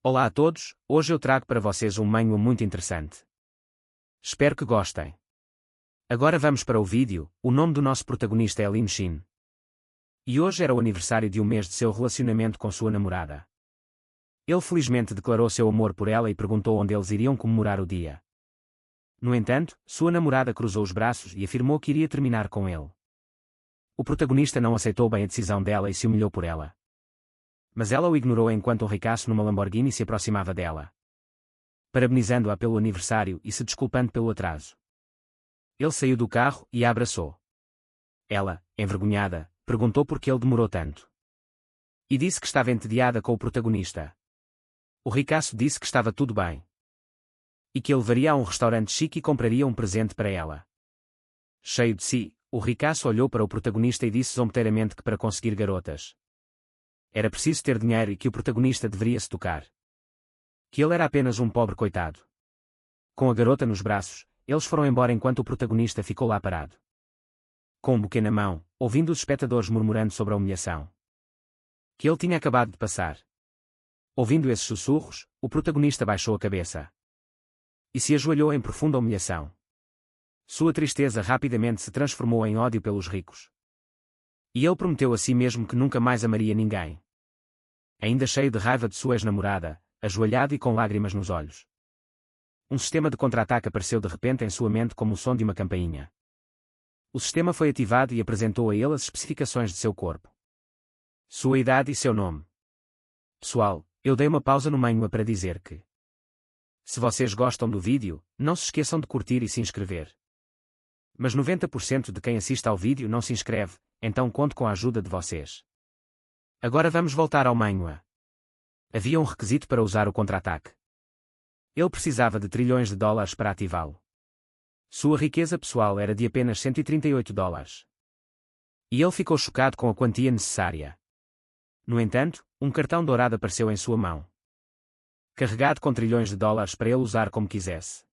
Olá a todos, hoje eu trago para vocês um manual muito interessante. Espero que gostem. Agora vamos para o vídeo. O nome do nosso protagonista é Lin Shin. E hoje era o aniversário de um mês de seu relacionamento com sua namorada. Ele felizmente declarou seu amor por ela e perguntou onde eles iriam comemorar o dia. No entanto, sua namorada cruzou os braços e afirmou que iria terminar com ele. O protagonista não aceitou bem a decisão dela e se humilhou por ela. Mas ela o ignorou enquanto um ricaço numa Lamborghini se aproximava dela, parabenizando-a pelo aniversário e se desculpando pelo atraso. Ele saiu do carro e a abraçou. Ela, envergonhada, perguntou por que ele demorou tanto. E disse que estava entediada com o protagonista. O ricaço disse que estava tudo bem. E que ele levaria a um restaurante chique e compraria um presente para ela. Cheio de si, o ricaço olhou para o protagonista e disse zombeteiramente que para conseguir garotas era preciso ter dinheiro e que o protagonista deveria se tocar. Que ele era apenas um pobre coitado. Com a garota nos braços, eles foram embora enquanto o protagonista ficou lá parado, com um buquê na mão, ouvindo os espectadores murmurando sobre a humilhação que ele tinha acabado de passar. Ouvindo esses sussurros, o protagonista baixou a cabeça e se ajoelhou em profunda humilhação. Sua tristeza rapidamente se transformou em ódio pelos ricos. E ele prometeu a si mesmo que nunca mais amaria ninguém. Ainda cheio de raiva de sua ex-namorada, ajoelhado e com lágrimas nos olhos. Um sistema de contra-ataque apareceu de repente em sua mente como o som de uma campainha. O sistema foi ativado e apresentou a ele as especificações de seu corpo, sua idade e seu nome. Pessoal, eu dei uma pausa no manual para dizer que, se vocês gostam do vídeo, não se esqueçam de curtir e se inscrever. Mas 90% de quem assiste ao vídeo não se inscreve, então conto com a ajuda de vocês. Agora vamos voltar ao manual. Havia um requisito para usar o contra-ataque. Ele precisava de trilhões de dólares para ativá-lo. Sua riqueza pessoal era de apenas 138 dólares. E ele ficou chocado com a quantia necessária. No entanto, um cartão dourado apareceu em sua mão, carregado com trilhões de dólares para ele usar como quisesse.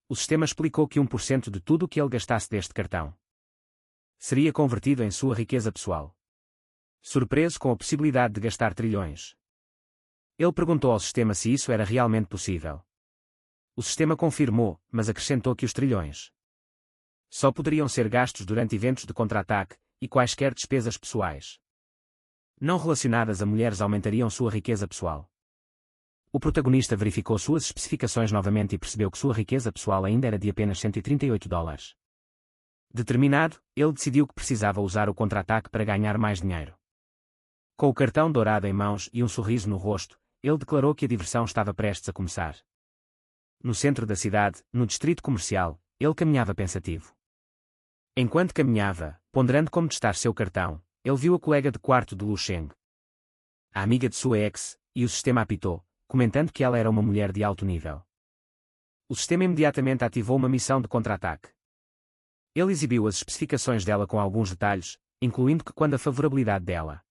O sistema explicou que 1% de tudo o que ele gastasse deste cartão seria convertido em sua riqueza pessoal. Surpreso com a possibilidade de gastar trilhões, ele perguntou ao sistema se isso era realmente possível. O sistema confirmou, mas acrescentou que os trilhões só poderiam ser gastos durante eventos de contra-ataque, e quaisquer despesas pessoais não relacionadas a mulheres aumentariam sua riqueza pessoal. O protagonista verificou suas especificações novamente e percebeu que sua riqueza pessoal ainda era de apenas 138 dólares. Determinado, ele decidiu que precisava usar o contra-ataque para ganhar mais dinheiro. Com o cartão dourado em mãos e um sorriso no rosto, ele declarou que a diversão estava prestes a começar. No centro da cidade, no distrito comercial, ele caminhava pensativo. Enquanto caminhava, ponderando como testar seu cartão, ele viu a colega de quarto de Lu Sheng, a amiga de sua ex, e o sistema apitou, comentando que ela era uma mulher de alto nível. O sistema imediatamente ativou uma missão de contra-ataque. Ele exibiu as especificações dela com alguns detalhes, incluindo que quando a favorabilidade dela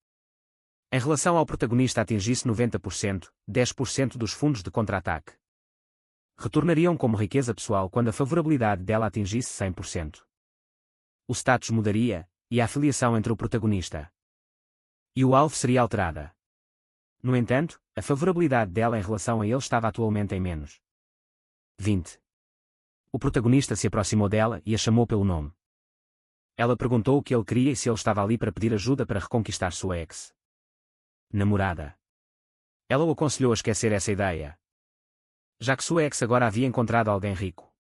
em relação ao protagonista atingisse 90%, 10% dos fundos de contra-ataque retornariam como riqueza pessoal quando a favorabilidade dela atingisse 100%. O status mudaria, e a afiliação entre o protagonista e o alvo seria alterada. No entanto, a favorabilidade dela em relação a ele estava atualmente em menos 20. O protagonista se aproximou dela e a chamou pelo nome. Ela perguntou o que ele queria e se ele estava ali para pedir ajuda para reconquistar sua ex-namorada. Ela o aconselhou a esquecer essa ideia, já que sua ex agora havia encontrado alguém rico.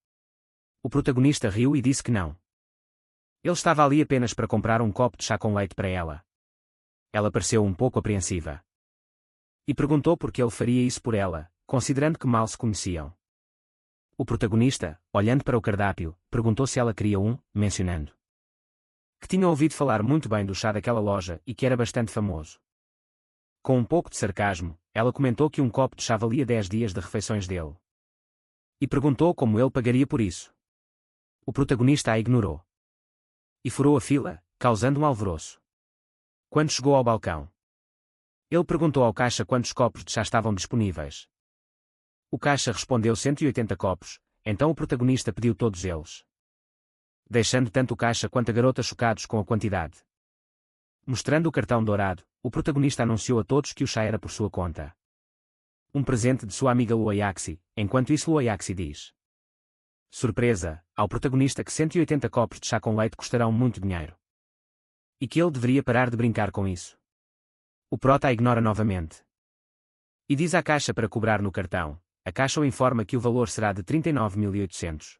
O protagonista riu e disse que não. Ele estava ali apenas para comprar um copo de chá com leite para ela. Ela pareceu um pouco apreensiva e perguntou por que ele faria isso por ela, considerando que mal se conheciam. O protagonista, olhando para o cardápio, perguntou se ela queria mencionando que tinha ouvido falar muito bem do chá daquela loja e que era bastante famoso. Com um pouco de sarcasmo, ela comentou que um copo de chá valia 10 dias de refeições dele. E perguntou como ele pagaria por isso. O protagonista a ignorou e furou a fila, causando um alvoroço. Quando chegou ao balcão, ele perguntou ao caixa quantos copos de chá estavam disponíveis. O caixa respondeu 180 copos, então o protagonista pediu todos eles, deixando tanto o caixa quanto a garota chocados com a quantidade. Mostrando o cartão dourado, o protagonista anunciou a todos que o chá era por sua conta. Um presente de sua amiga Luo Yaxi, enquanto isso Luo Yaxi diz. Surpresa, ao protagonista que 180 copos de chá com leite custarão muito dinheiro. E que ele deveria parar de brincar com isso. O prota a ignora novamente. E diz à caixa para cobrar no cartão. A caixa o informa que o valor será de 39.800.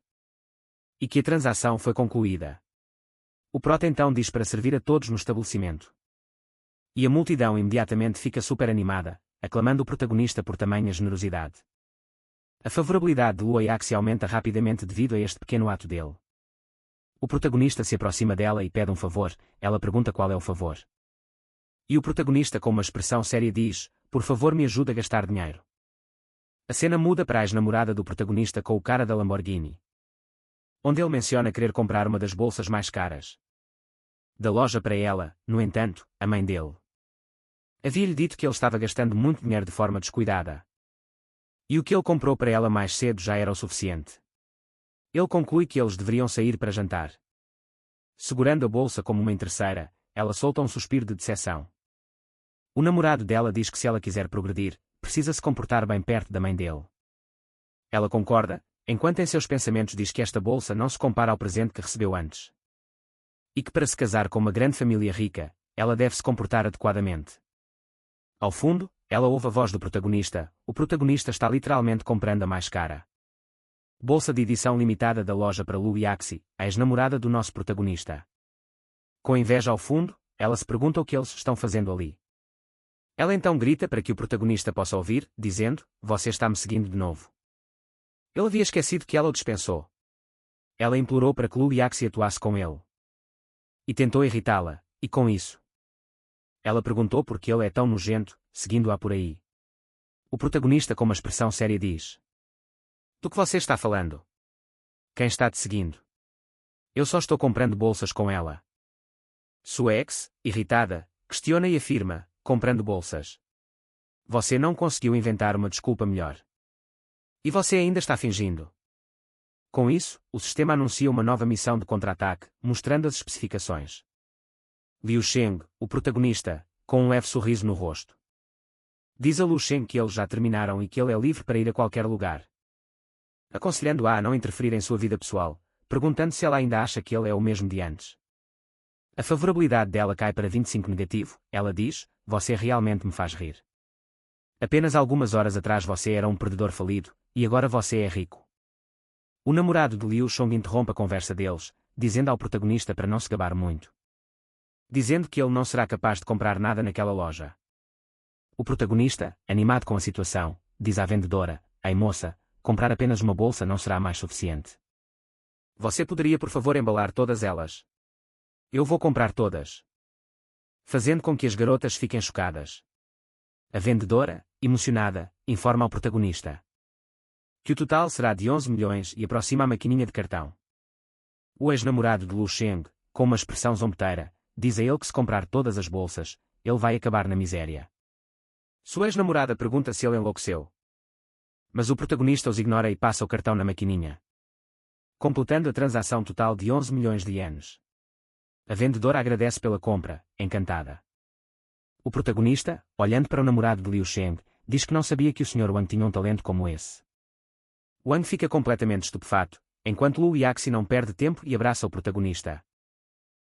E que a transação foi concluída. O prota então diz para servir a todos no estabelecimento. E a multidão imediatamente fica super animada, aclamando o protagonista por tamanha generosidade. A favorabilidade de Luo Yaxi aumenta rapidamente devido a este pequeno ato dele. O protagonista se aproxima dela e pede um favor, ela pergunta qual é o favor. E o protagonista com uma expressão séria diz, por favor me ajude a gastar dinheiro. A cena muda para a ex-namorada do protagonista com o cara da Lamborghini. Onde ele menciona querer comprar uma das bolsas mais caras da loja para ela, no entanto, a mãe dele havia-lhe dito que ele estava gastando muito dinheiro de forma descuidada. E o que ele comprou para ela mais cedo já era o suficiente. Ele conclui que eles deveriam sair para jantar. Segurando a bolsa como uma interesseira, ela solta um suspiro de decepção. O namorado dela diz que se ela quiser progredir, precisa se comportar bem perto da mãe dele. Ela concorda, enquanto em seus pensamentos diz que esta bolsa não se compara ao presente que recebeu antes. E que para se casar com uma grande família rica, ela deve se comportar adequadamente. Ao fundo, ela ouve a voz do protagonista, o protagonista está literalmente comprando a mais cara bolsa de edição limitada da loja para Luo Yaxi, a ex-namorada do nosso protagonista. Com inveja ao fundo, ela se pergunta o que eles estão fazendo ali. Ela então grita para que o protagonista possa ouvir, dizendo, você está me seguindo de novo. Ele havia esquecido que ela o dispensou. Ela implorou para que Luo Yaxi atuasse com ele. E tentou irritá-la, e com isso. Ela perguntou por que ele é tão nojento, seguindo-a por aí. O protagonista com uma expressão séria diz. Do que você está falando? Quem está te seguindo? Eu só estou comprando bolsas com ela. Sua ex, irritada, questiona e afirma, comprando bolsas. Você não conseguiu inventar uma desculpa melhor. E você ainda está fingindo. Com isso, o sistema anuncia uma nova missão de contra-ataque, mostrando as especificações. Liu Sheng, o protagonista, com um leve sorriso no rosto. Diz a Liu Sheng que eles já terminaram e que ele é livre para ir a qualquer lugar. Aconselhando-a a não interferir em sua vida pessoal, perguntando se ela ainda acha que ele é o mesmo de antes. A favorabilidade dela cai para 25 negativo, ela diz, você realmente me faz rir. Apenas algumas horas atrás você era um perdedor falido, e agora você é rico. O namorado de Liu Sheng interrompe a conversa deles, dizendo ao protagonista para não se gabar muito. Dizendo que ele não será capaz de comprar nada naquela loja. O protagonista, animado com a situação, diz à vendedora, ei moça, comprar apenas uma bolsa não será mais suficiente. Você poderia por favor embalar todas elas? Eu vou comprar todas. Fazendo com que as garotas fiquem chocadas. A vendedora, emocionada, informa ao protagonista que o total será de 11 milhões e aproxima a maquininha de cartão. O ex-namorado de Liu Sheng, com uma expressão zombeteira, diz a ele que se comprar todas as bolsas, ele vai acabar na miséria. Sua ex-namorada pergunta se ele enlouqueceu. Mas o protagonista os ignora e passa o cartão na maquininha, completando a transação total de 11 milhões de ienes. A vendedora agradece pela compra, encantada. O protagonista, olhando para o namorado de Liu Sheng, diz que não sabia que o Sr. Wang tinha um talento como esse. Wang fica completamente estupefato, enquanto Luo Yaxi não perde tempo e abraça o protagonista,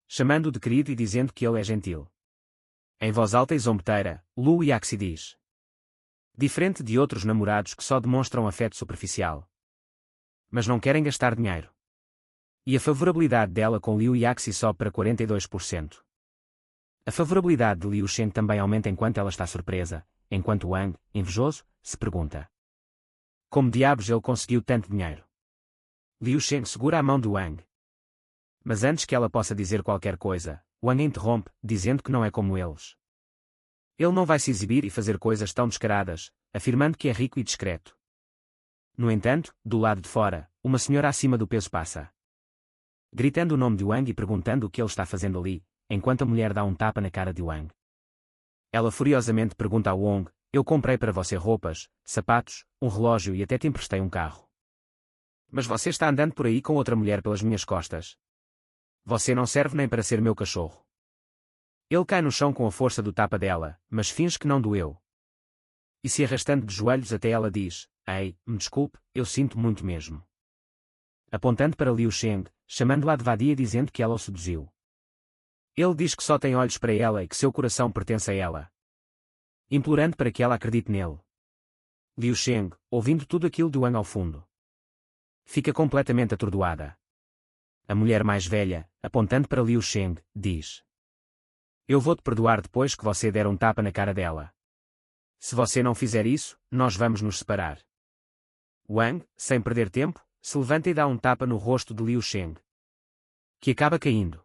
chamando-o de querido e dizendo que ele é gentil. Em voz alta e zombeteira, Luo Yaxi diz. Diferente de outros namorados que só demonstram afeto superficial. Mas não querem gastar dinheiro. E a favorabilidade dela com Liu Yaxi sobe para 42%. A favorabilidade de Liu Sheng também aumenta enquanto ela está surpresa, enquanto Wang, invejoso, se pergunta. Como diabos ele conseguiu tanto dinheiro? Liu Sheng segura a mão de Wang. Mas antes que ela possa dizer qualquer coisa, Wang interrompe, dizendo que não é como eles. Ele não vai se exibir e fazer coisas tão descaradas, afirmando que é rico e discreto. No entanto, do lado de fora, uma senhora acima do peso passa, gritando o nome de Wang e perguntando o que ele está fazendo ali, enquanto a mulher dá um tapa na cara de Wang. Ela furiosamente pergunta a Wang, eu comprei para você roupas, sapatos, um relógio e até te emprestei um carro. Mas você está andando por aí com outra mulher pelas minhas costas. Você não serve nem para ser meu cachorro. Ele cai no chão com a força do tapa dela, mas finge que não doeu. E se arrastando de joelhos até ela diz, ei, me desculpe, eu sinto muito mesmo. Apontando para Liu Sheng, chamando-a de vadia dizendo que ela o seduziu. Ele diz que só tem olhos para ela e que seu coração pertence a ela. Implorando para que ela acredite nele. Liu Sheng, ouvindo tudo aquilo de Wang ao fundo, fica completamente atordoada. A mulher mais velha, apontando para Liu Sheng, diz: eu vou-te perdoar depois que você der um tapa na cara dela. Se você não fizer isso, nós vamos nos separar. Wang, sem perder tempo, se levanta e dá um tapa no rosto de Liu Sheng, que acaba caindo.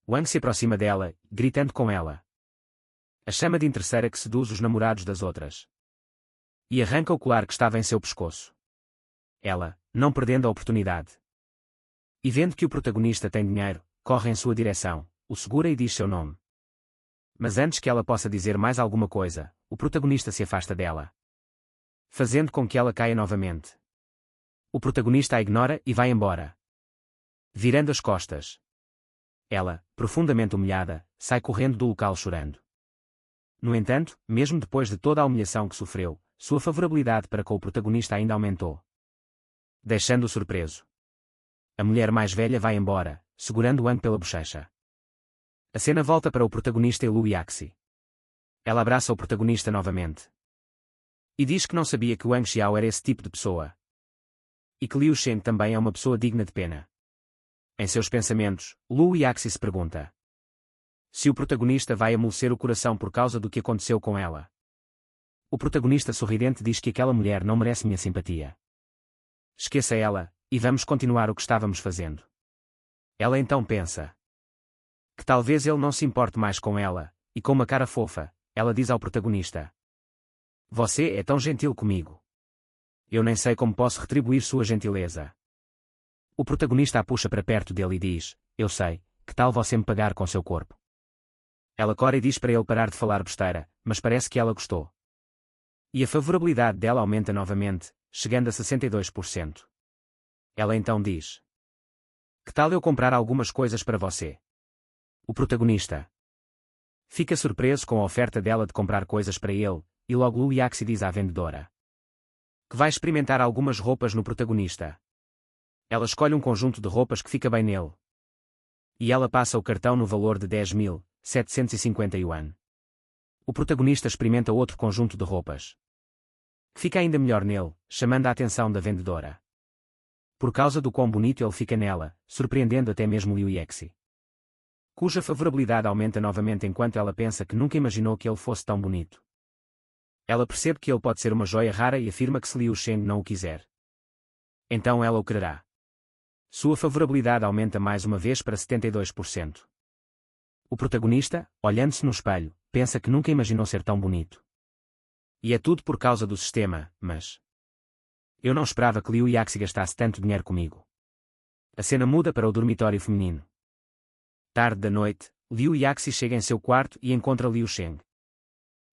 Wang se aproxima dela, gritando com ela. A chama de interesseira que seduz os namorados das outras. E arranca o colar que estava em seu pescoço. Ela, não perdendo a oportunidade. E vendo que o protagonista tem dinheiro, corre em sua direção, o segura e diz seu nome. Mas antes que ela possa dizer mais alguma coisa, o protagonista se afasta dela, fazendo com que ela caia novamente. O protagonista a ignora e vai embora, virando as costas. Ela, profundamente humilhada, sai correndo do local chorando. No entanto, mesmo depois de toda a humilhação que sofreu, sua favorabilidade para com o protagonista ainda aumentou, deixando-o surpreso. A mulher mais velha vai embora, segurando Wang pela bochecha. A cena volta para o protagonista e Lu Yaxi. Ela abraça o protagonista novamente. E diz que não sabia que Wang Xiao era esse tipo de pessoa. E que Liu Sheng também é uma pessoa digna de pena. Em seus pensamentos, Lu Yaxi se pergunta se o protagonista vai amolecer o coração por causa do que aconteceu com ela. O protagonista sorridente diz que aquela mulher não merece minha simpatia. Esqueça ela, e vamos continuar o que estávamos fazendo. Ela então pensa que talvez ele não se importe mais com ela, e com uma cara fofa, ela diz ao protagonista: você é tão gentil comigo. Eu nem sei como posso retribuir sua gentileza. O protagonista a puxa para perto dele e diz: eu sei, que tal você me pagar com seu corpo? Ela cora e diz para ele parar de falar besteira, mas parece que ela gostou. E a favorabilidade dela aumenta novamente, chegando a 62%. Ela então diz: que tal eu comprar algumas coisas para você? O protagonista fica surpreso com a oferta dela de comprar coisas para ele, e logo Lu Yaxi diz à vendedora que vai experimentar algumas roupas no protagonista. Ela escolhe um conjunto de roupas que fica bem nele. E ela passa o cartão no valor de 10.750 yuan. O protagonista experimenta outro conjunto de roupas, que fica ainda melhor nele, chamando a atenção da vendedora. Por causa do quão bonito ele fica nela, surpreendendo até mesmo Liu Yaxi, cuja favorabilidade aumenta novamente enquanto ela pensa que nunca imaginou que ele fosse tão bonito. Ela percebe que ele pode ser uma joia rara e afirma que se Liu Sheng não o quiser, então ela o quererá. Sua favorabilidade aumenta mais uma vez para 72%. O protagonista, olhando-se no espelho, pensa que nunca imaginou ser tão bonito. E é tudo por causa do sistema, mas eu não esperava que Liu Yaxi gastasse tanto dinheiro comigo. A cena muda para o dormitório feminino. Tarde da noite, Liu Yaxi chega em seu quarto e encontra Liu Sheng.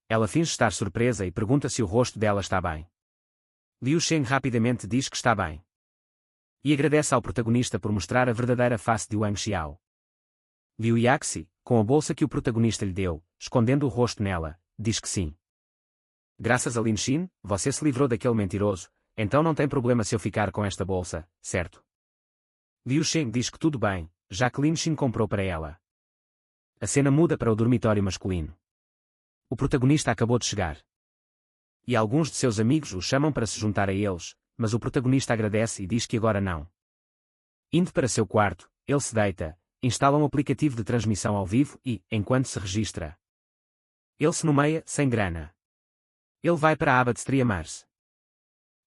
Ela finge estar surpresa e pergunta se o rosto dela está bem. Liu Sheng rapidamente diz que está bem. E agradece ao protagonista por mostrar a verdadeira face de Wang Xiao. Liu Yaxi, com a bolsa que o protagonista lhe deu, escondendo o rosto nela, diz que sim. Graças a Lin Xin, você se livrou daquele mentiroso, então não tem problema se eu ficar com esta bolsa, certo? Liu Sheng diz que tudo bem, já que Lin Xin comprou para ela. A cena muda para o dormitório masculino. O protagonista acabou de chegar. E alguns de seus amigos o chamam para se juntar a eles, mas o protagonista agradece e diz que agora não. Indo para seu quarto, ele se deita, instala um aplicativo de transmissão ao vivo e, enquanto se registra, ele se nomeia sem grana. Ele vai para a aba de streamers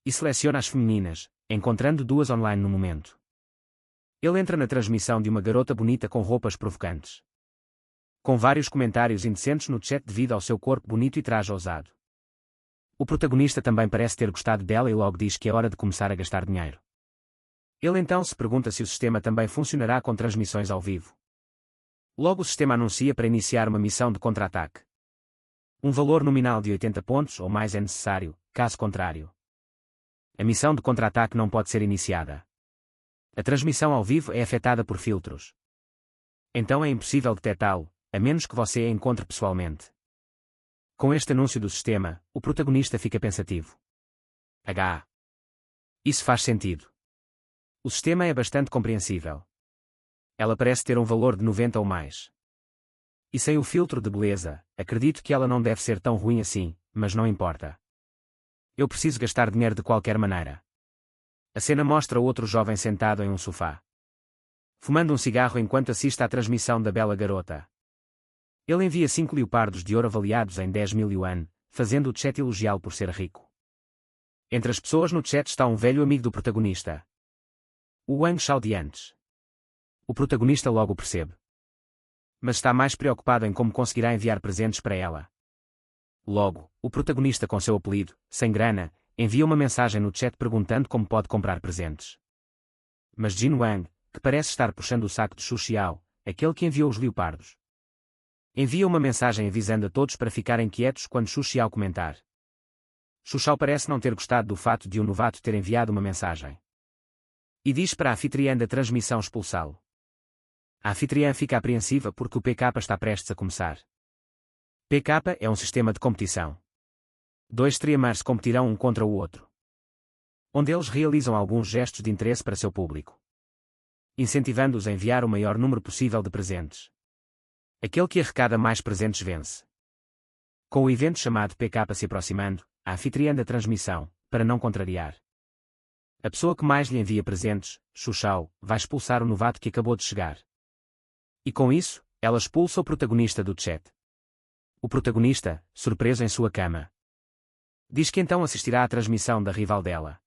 e seleciona as femininas, encontrando duas online no momento. Ele entra na transmissão de uma garota bonita com roupas provocantes, com vários comentários indecentes no chat devido ao seu corpo bonito e traje ousado. O protagonista também parece ter gostado dela e logo diz que é hora de começar a gastar dinheiro. Ele então se pergunta se o sistema também funcionará com transmissões ao vivo. Logo o sistema anuncia para iniciar uma missão de contra-ataque. Um valor nominal de 80 pontos ou mais é necessário, caso contrário, a missão de contra-ataque não pode ser iniciada. A transmissão ao vivo é afetada por filtros. Então é impossível detectá-lo, a menos que você a encontre pessoalmente. Com este anúncio do sistema, o protagonista fica pensativo. Isso faz sentido. O sistema é bastante compreensível. Ela parece ter um valor de 90 ou mais. E sem o filtro de beleza, acredito que ela não deve ser tão ruim assim, mas não importa. Eu preciso gastar dinheiro de qualquer maneira. A cena mostra outro jovem sentado em um sofá, fumando um cigarro enquanto assiste à transmissão da bela garota. Ele envia 5 leopardos de ouro avaliados em 10.000 yuan, fazendo o chat elogiá-lo por ser rico. Entre as pessoas no chat está um velho amigo do protagonista, o Wang Xiaodiantes. O protagonista logo percebe. Mas está mais preocupado em como conseguirá enviar presentes para ela. Logo, o protagonista com seu apelido, sem grana, envia uma mensagem no chat perguntando como pode comprar presentes. Mas Jin Wang, que parece estar puxando o saco de Xu Xiao, aquele que enviou os leopardos, envia uma mensagem avisando a todos para ficarem quietos quando Xu Xiao comentar. Xu Xiao parece não ter gostado do fato de um novato ter enviado uma mensagem. E diz para a anfitriã da transmissão expulsá-lo. A anfitriã fica apreensiva porque o PK está prestes a começar. PK é um sistema de competição. 2 streamers competirão um contra o outro, onde eles realizam alguns gestos de interesse para seu público, incentivando-os a enviar o maior número possível de presentes. Aquele que arrecada mais presentes vence. Com o evento chamado PK se aproximando, a anfitriã da transmissão, para não contrariar a pessoa que mais lhe envia presentes, Xu Xiao, vai expulsar o novato que acabou de chegar. E com isso, ela expulsa o protagonista do chat. O protagonista, surpreso em sua cama, diz que então assistirá à transmissão da rival dela.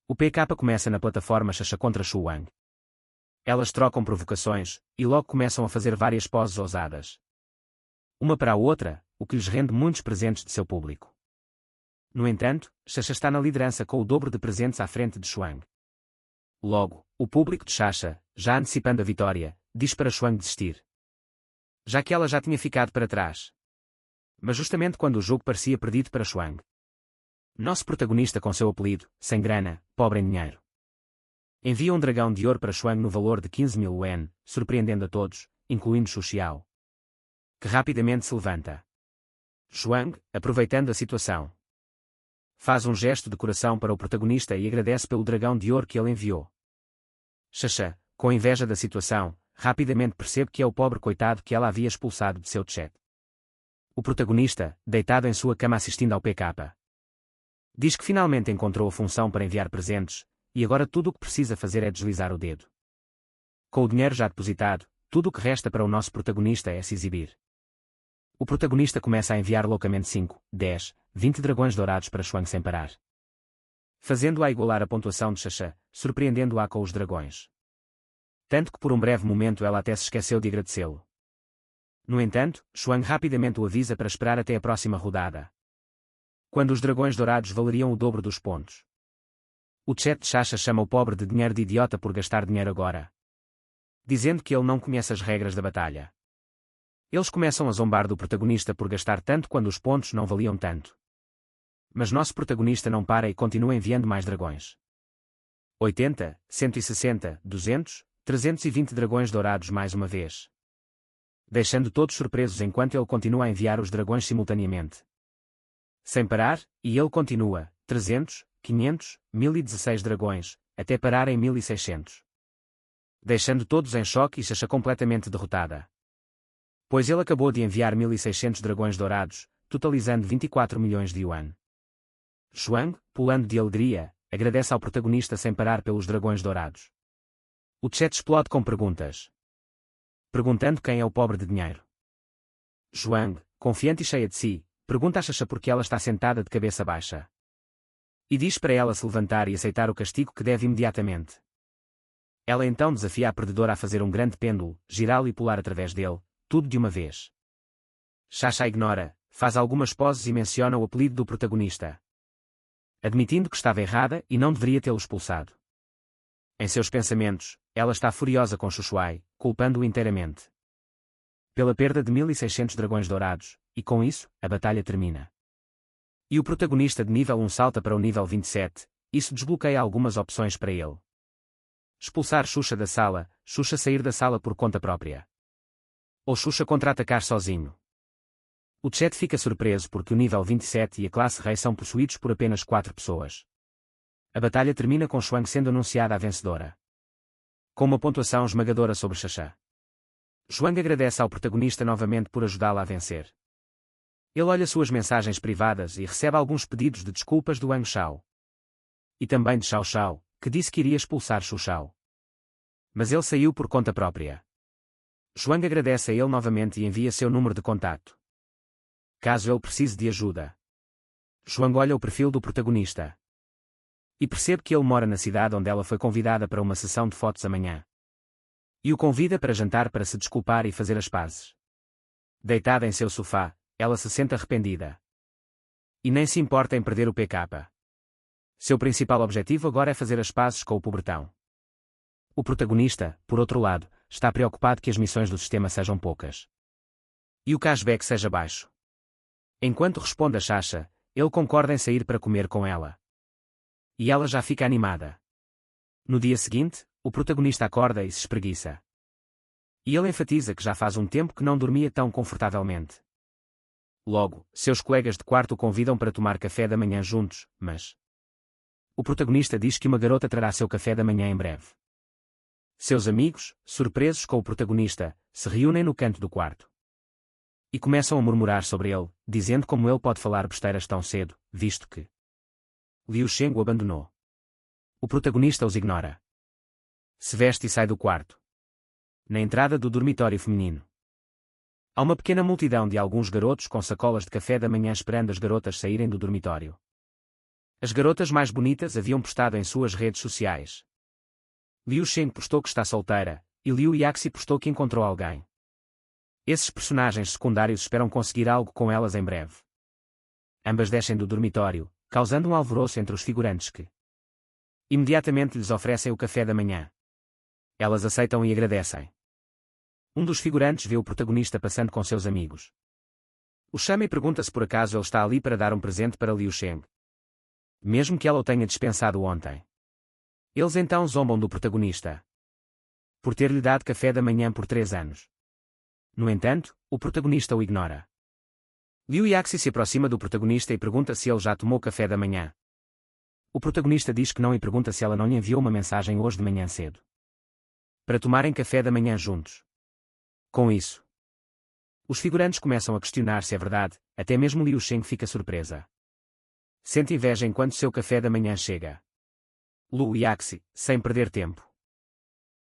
O PK começa na plataforma Xaxa contra Xu Wang. Elas trocam provocações, e logo começam a fazer várias poses ousadas, uma para a outra, o que lhes rende muitos presentes de seu público. No entanto, Xaxa está na liderança com o dobro de presentes à frente de Xuang. Logo, o público de Xaxa, já antecipando a vitória, diz para Xuang desistir, já que ela já tinha ficado para trás. Mas justamente quando o jogo parecia perdido para Xuang, nosso protagonista com seu apelido, sem grana, pobre em dinheiro, envia um dragão de ouro para Xuang no valor de 15.000 yuan, surpreendendo a todos, incluindo Xu Xiao, que rapidamente se levanta. Xuang, aproveitando a situação, faz um gesto de coração para o protagonista e agradece pelo dragão de ouro que ele enviou. Xaxa, com inveja da situação, rapidamente percebe que é o pobre coitado que ela havia expulsado de seu chat. O protagonista, deitado em sua cama assistindo ao PK, diz que finalmente encontrou a função para enviar presentes, e agora tudo o que precisa fazer é deslizar o dedo. Com o dinheiro já depositado, tudo o que resta para o nosso protagonista é se exibir. O protagonista começa a enviar loucamente 5, 10, 20 dragões dourados para Xuang sem parar, fazendo-a igualar a pontuação de Xaxa, surpreendendo-a com os dragões. Tanto que por um breve momento ela até se esqueceu de agradecê-lo. No entanto, Xuang rapidamente o avisa para esperar até a próxima rodada, quando os dragões dourados valeriam o dobro dos pontos. O chat de Xaxa chama o pobre de dinheiro de idiota por gastar dinheiro agora, dizendo que ele não conhece as regras da batalha. Eles começam a zombar do protagonista por gastar tanto quando os pontos não valiam tanto. Mas nosso protagonista não para e continua enviando mais dragões. 80, 160, 200, 320 dragões dourados mais uma vez, deixando todos surpresos enquanto ele continua a enviar os dragões simultaneamente, sem parar, e ele continua, 300, 500, 1016 dragões, até parar em 1600. Deixando todos em choque e Xaxa completamente derrotada, pois ele acabou de enviar 1600 dragões dourados, totalizando 24 milhões de yuan. Xuang, pulando de alegria, agradece ao protagonista sem parar pelos dragões dourados. O chat explode com perguntas, perguntando quem é o pobre de dinheiro. Xuang, confiante e cheia de si, pergunta a Xaxa por que ela está sentada de cabeça baixa, e diz para ela se levantar e aceitar o castigo que deve imediatamente. Ela então desafia a perdedora a fazer um grande pêndulo, girá-lo e pular através dele, tudo de uma vez. Xaxa ignora, faz algumas poses e menciona o apelido do protagonista, admitindo que estava errada e não deveria tê-lo expulsado. Em seus pensamentos, ela está furiosa com Xushuai, culpando-o inteiramente pela perda de 1600 dragões dourados, e com isso, a batalha termina. E o protagonista de nível 1 salta para o nível 27, isso desbloqueia algumas opções para ele. Expulsar Xuxa da sala, Xuxa sair da sala por conta própria, ou Xuxa contra-atacar sozinho. O chat fica surpreso porque o nível 27 e a classe Rei são possuídos por apenas 4 pessoas. A batalha termina com Xuang sendo anunciada a vencedora, com uma pontuação esmagadora sobre Xaxá. Xuang agradece ao protagonista novamente por ajudá-la a vencer. Ele olha suas mensagens privadas e recebe alguns pedidos de desculpas do Wang Shao. E também de Xiao Xiao, que disse que iria expulsar Xu Xiao. Mas ele saiu por conta própria. Xuang agradece a ele novamente e envia seu número de contato, caso ele precise de ajuda. Xuang olha o perfil do protagonista e percebe que ele mora na cidade onde ela foi convidada para uma sessão de fotos amanhã. E o convida para jantar para se desculpar e fazer as pazes. Deitada em seu sofá, ela se sente arrependida. E nem se importa em perder o PK. Seu principal objetivo agora é fazer as pazes com o pobretão. O protagonista, por outro lado, está preocupado que as missões do sistema sejam poucas e o cashback seja baixo. Enquanto responde a Xaxa, ele concorda em sair para comer com ela. E ela já fica animada. No dia seguinte, o protagonista acorda e se espreguiça. E ele enfatiza que já faz um tempo que não dormia tão confortavelmente. Logo, seus colegas de quarto o convidam para tomar café da manhã juntos, mas o protagonista diz que uma garota trará seu café da manhã em breve. Seus amigos, surpresos com o protagonista, se reúnem no canto do quarto e começam a murmurar sobre ele, dizendo como ele pode falar besteiras tão cedo, visto que Liu Sheng o abandonou. O protagonista os ignora. Se veste e sai do quarto. Na entrada do dormitório feminino, há uma pequena multidão de alguns garotos com sacolas de café da manhã esperando as garotas saírem do dormitório. As garotas mais bonitas haviam postado em suas redes sociais. Liu Sheng postou que está solteira, e Liu Yaxi postou que encontrou alguém. Esses personagens secundários esperam conseguir algo com elas em breve. Ambas descem do dormitório, causando um alvoroço entre os figurantes que imediatamente lhes oferecem o café da manhã. Elas aceitam e agradecem. Um dos figurantes vê o protagonista passando com seus amigos. O chama e pergunta se por acaso ele está ali para dar um presente para Liu Sheng, mesmo que ela o tenha dispensado ontem. Eles então zombam do protagonista por ter-lhe dado café da manhã por 3 anos. No entanto, o protagonista o ignora. Liu Yaxi se aproxima do protagonista e pergunta se ele já tomou café da manhã. O protagonista diz que não e pergunta se ela não lhe enviou uma mensagem hoje de manhã cedo para tomarem café da manhã juntos. Com isso, os figurantes começam a questionar se é verdade, até mesmo Liu Sheng fica surpresa. Sente inveja enquanto seu café da manhã chega. Liu Yaxi, sem perder tempo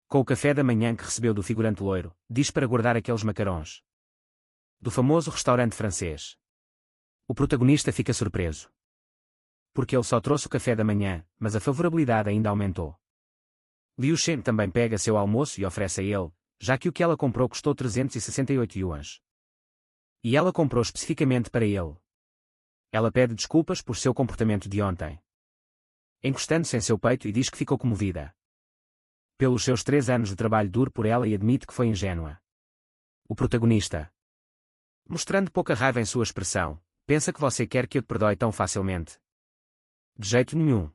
com o café da manhã que recebeu do figurante loiro, diz para guardar aqueles macarons do famoso restaurante francês. O protagonista fica surpreso, porque ele só trouxe o café da manhã, mas a favorabilidade ainda aumentou. Liu Sheng também pega seu almoço e oferece a ele, já que o que ela comprou custou 368 yuans. E ela comprou especificamente para ele. Ela pede desculpas por seu comportamento de ontem, encostando-se em seu peito e diz que ficou comovida pelos seus 3 anos de trabalho duro por ela e admite que foi ingênua. O protagonista, mostrando pouca raiva em sua expressão, pensa que você quer que eu te perdoe tão facilmente. De jeito nenhum.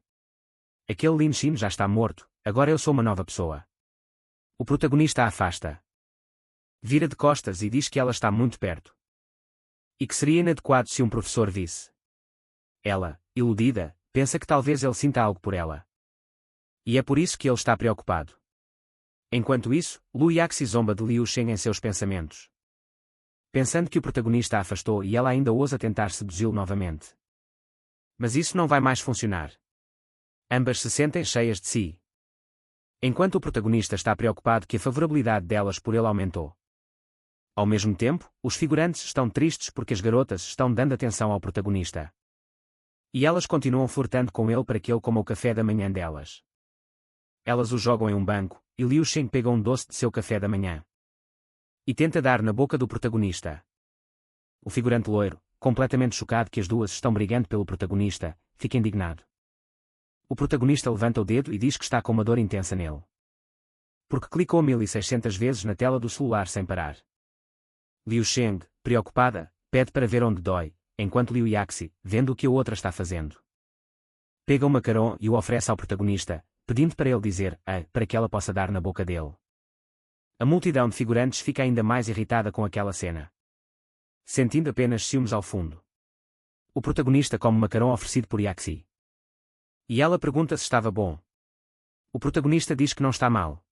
Aquele Lin Xin já está morto, agora eu sou uma nova pessoa. O protagonista a afasta. Vira de costas e diz que ela está muito perto. E que seria inadequado se um professor visse. Ela, iludida, pensa que talvez ele sinta algo por ela. E é por isso que ele está preocupado. Enquanto isso, Liu Yaxi zomba de Liu Sheng em seus pensamentos, pensando que o protagonista a afastou e ela ainda ousa tentar seduzi-lo novamente. Mas isso não vai mais funcionar. Ambas se sentem cheias de si, enquanto o protagonista está preocupado que a favorabilidade delas por ele aumentou. Ao mesmo tempo, os figurantes estão tristes porque as garotas estão dando atenção ao protagonista. E elas continuam flertando com ele para que ele coma o café da manhã delas. Elas o jogam em um banco, e Liu Sheng pega um doce de seu café da manhã e tenta dar na boca do protagonista. O figurante loiro, completamente chocado que as duas estão brigando pelo protagonista, fica indignado. O protagonista levanta o dedo e diz que está com uma dor intensa nele, porque clicou 1600 vezes na tela do celular sem parar. Liu Sheng, preocupada, pede para ver onde dói, enquanto Liu Yaxi, vendo o que a outra está fazendo, pega um macarrão e o oferece ao protagonista, pedindo para ele dizer para que ela possa dar na boca dele. A multidão de figurantes fica ainda mais irritada com aquela cena. sentindo apenas ciúmes ao fundo. O protagonista come macarrão oferecido por Yaxi. E ela pergunta se estava bom. O protagonista diz que não está mal.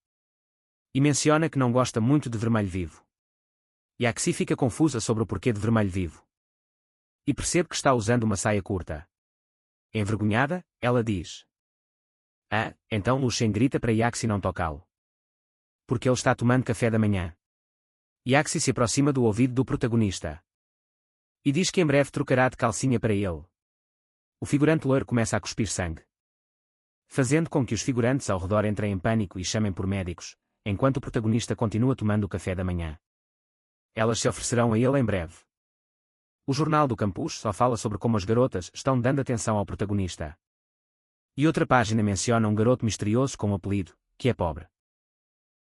E menciona que não gosta muito de vermelho vivo. Yaxi fica confusa sobre o porquê de vermelho vivo. E percebe que está usando uma saia curta. Envergonhada, ela diz: "Ah, então Lu Shen grita para Yaxi não tocá-lo. Porque ele está tomando café da manhã." Yaxi se aproxima do ouvido do protagonista. E diz que em breve trocará de calcinha para ele. O figurante loiro começa a cuspir sangue, fazendo com que os figurantes ao redor entrem em pânico e chamem por médicos, enquanto o protagonista continua tomando o café da manhã. Elas se oferecerão a ele em breve. O jornal do campus só fala sobre como as garotas estão dando atenção ao protagonista. E outra página menciona um garoto misterioso com um apelido, que é pobre,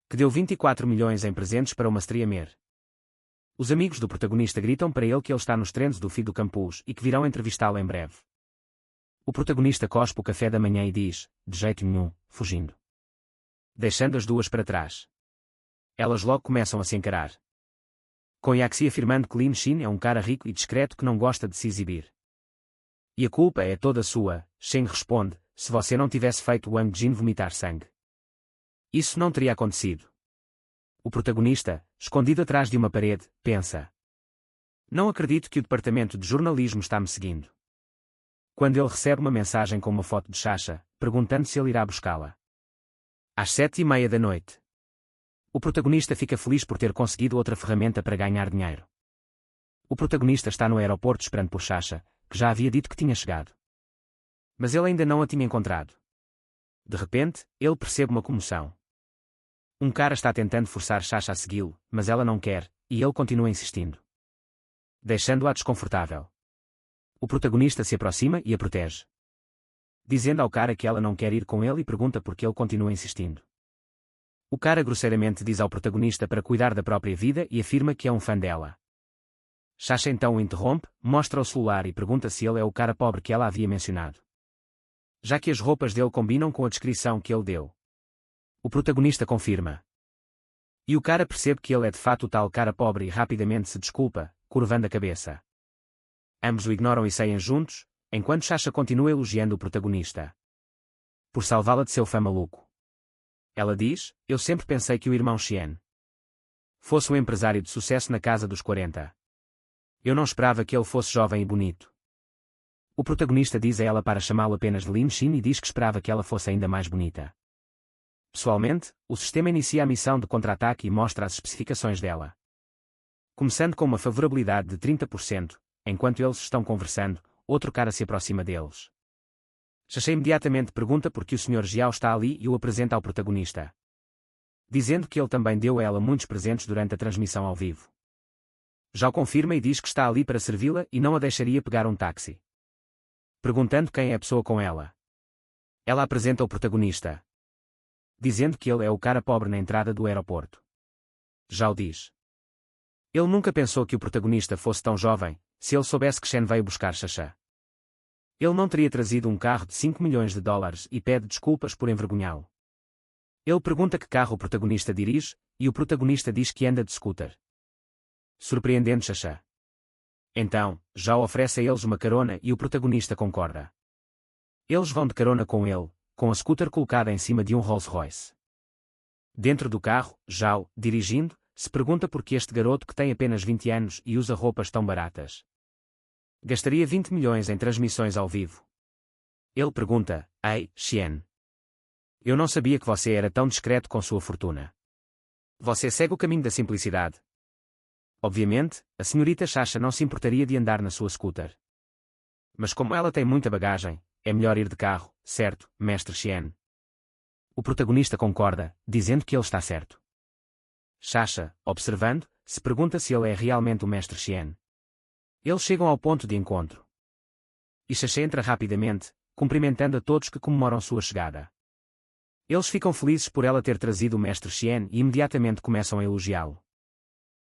que deu 24 milhões em presentes para uma streamer. Os amigos do protagonista gritam para ele que ele está nos trends do feed do campus e que virão entrevistá-lo em breve. O protagonista cospe o café da manhã e diz, de jeito nenhum, fugindo, deixando as duas para trás. Elas logo começam a se encarar, com Yaxi afirmando que Lin Shin é um cara rico e discreto que não gosta de se exibir. E a culpa é toda sua, Shen responde, se você não tivesse feito Wang Jin vomitar sangue, isso não teria acontecido. O protagonista, escondido atrás de uma parede, pensa: não acredito que o departamento de jornalismo está me seguindo. Quando ele recebe uma mensagem com uma foto de Sasha, perguntando se ele irá buscá-la. Às 7:30 da noite. O protagonista fica feliz por ter conseguido outra ferramenta para ganhar dinheiro. O protagonista está no aeroporto esperando por Sasha, que já havia dito que tinha chegado. Mas ele ainda não a tinha encontrado. De repente, ele percebe uma comoção. Um cara está tentando forçar Sasha a segui-lo, mas ela não quer, e ele continua insistindo, deixando-a desconfortável. O protagonista se aproxima e a protege, dizendo ao cara que ela não quer ir com ele e pergunta por que ele continua insistindo. O cara grosseiramente diz ao protagonista para cuidar da própria vida e afirma que é um fã dela. Sasha então o interrompe, mostra o celular e pergunta se ele é o cara pobre que ela havia mencionado, já que as roupas dele combinam com a descrição que ele deu. O protagonista confirma. E o cara percebe que ele é de fato o tal cara pobre e rapidamente se desculpa, curvando a cabeça. Ambos o ignoram e saem juntos, enquanto Sasha continua elogiando o protagonista por salvá-la de seu fã maluco. Ela diz, eu sempre pensei que o irmão Xian fosse um empresário de sucesso na casa dos 40. Eu não esperava que ele fosse jovem e bonito. O protagonista diz a ela para chamá-lo apenas de Lin Xin e diz que esperava que ela fosse ainda mais bonita. Pessoalmente, o sistema inicia a missão de contra-ataque e mostra as especificações dela, começando com uma favorabilidade de 30%, enquanto eles estão conversando, outro cara se aproxima deles. Sasha imediatamente pergunta por que o Sr. Jiao está ali e o apresenta ao protagonista, dizendo que ele também deu a ela muitos presentes durante a transmissão ao vivo. Zhao confirma e diz que está ali para servi-la e não a deixaria pegar um táxi, perguntando quem é a pessoa com ela. Ela apresenta o protagonista, dizendo que ele é o cara pobre na entrada do aeroporto. Zhao diz: ele nunca pensou que o protagonista fosse tão jovem, se ele soubesse que Shen veio buscar Sasha, ele não teria trazido um carro de 5 milhões de dólares e pede desculpas por envergonhá-lo. Ele pergunta que carro o protagonista dirige, e o protagonista diz que anda de scooter, surpreendendo Sasha. Então, Zhao oferece a eles uma carona e o protagonista concorda. Eles vão de carona com ele, com a scooter colocada em cima de um Rolls-Royce. Dentro do carro, Zhao, dirigindo, se pergunta por que este garoto que tem apenas 20 anos e usa roupas tão baratas gastaria 20 milhões em transmissões ao vivo. Ele pergunta, ei, Xian, eu não sabia que você era tão discreto com sua fortuna. Você segue o caminho da simplicidade. Obviamente, a senhorita Sasha não se importaria de andar na sua scooter. Mas como ela tem muita bagagem, é melhor ir de carro, certo, mestre Xian? O protagonista concorda, dizendo que ele está certo. Sasha, observando, se pergunta se ele é realmente o mestre Xian. Eles chegam ao ponto de encontro. E Sasha entra rapidamente, cumprimentando a todos que comemoram sua chegada. Eles ficam felizes por ela ter trazido o mestre Xian e imediatamente começam a elogiá-lo.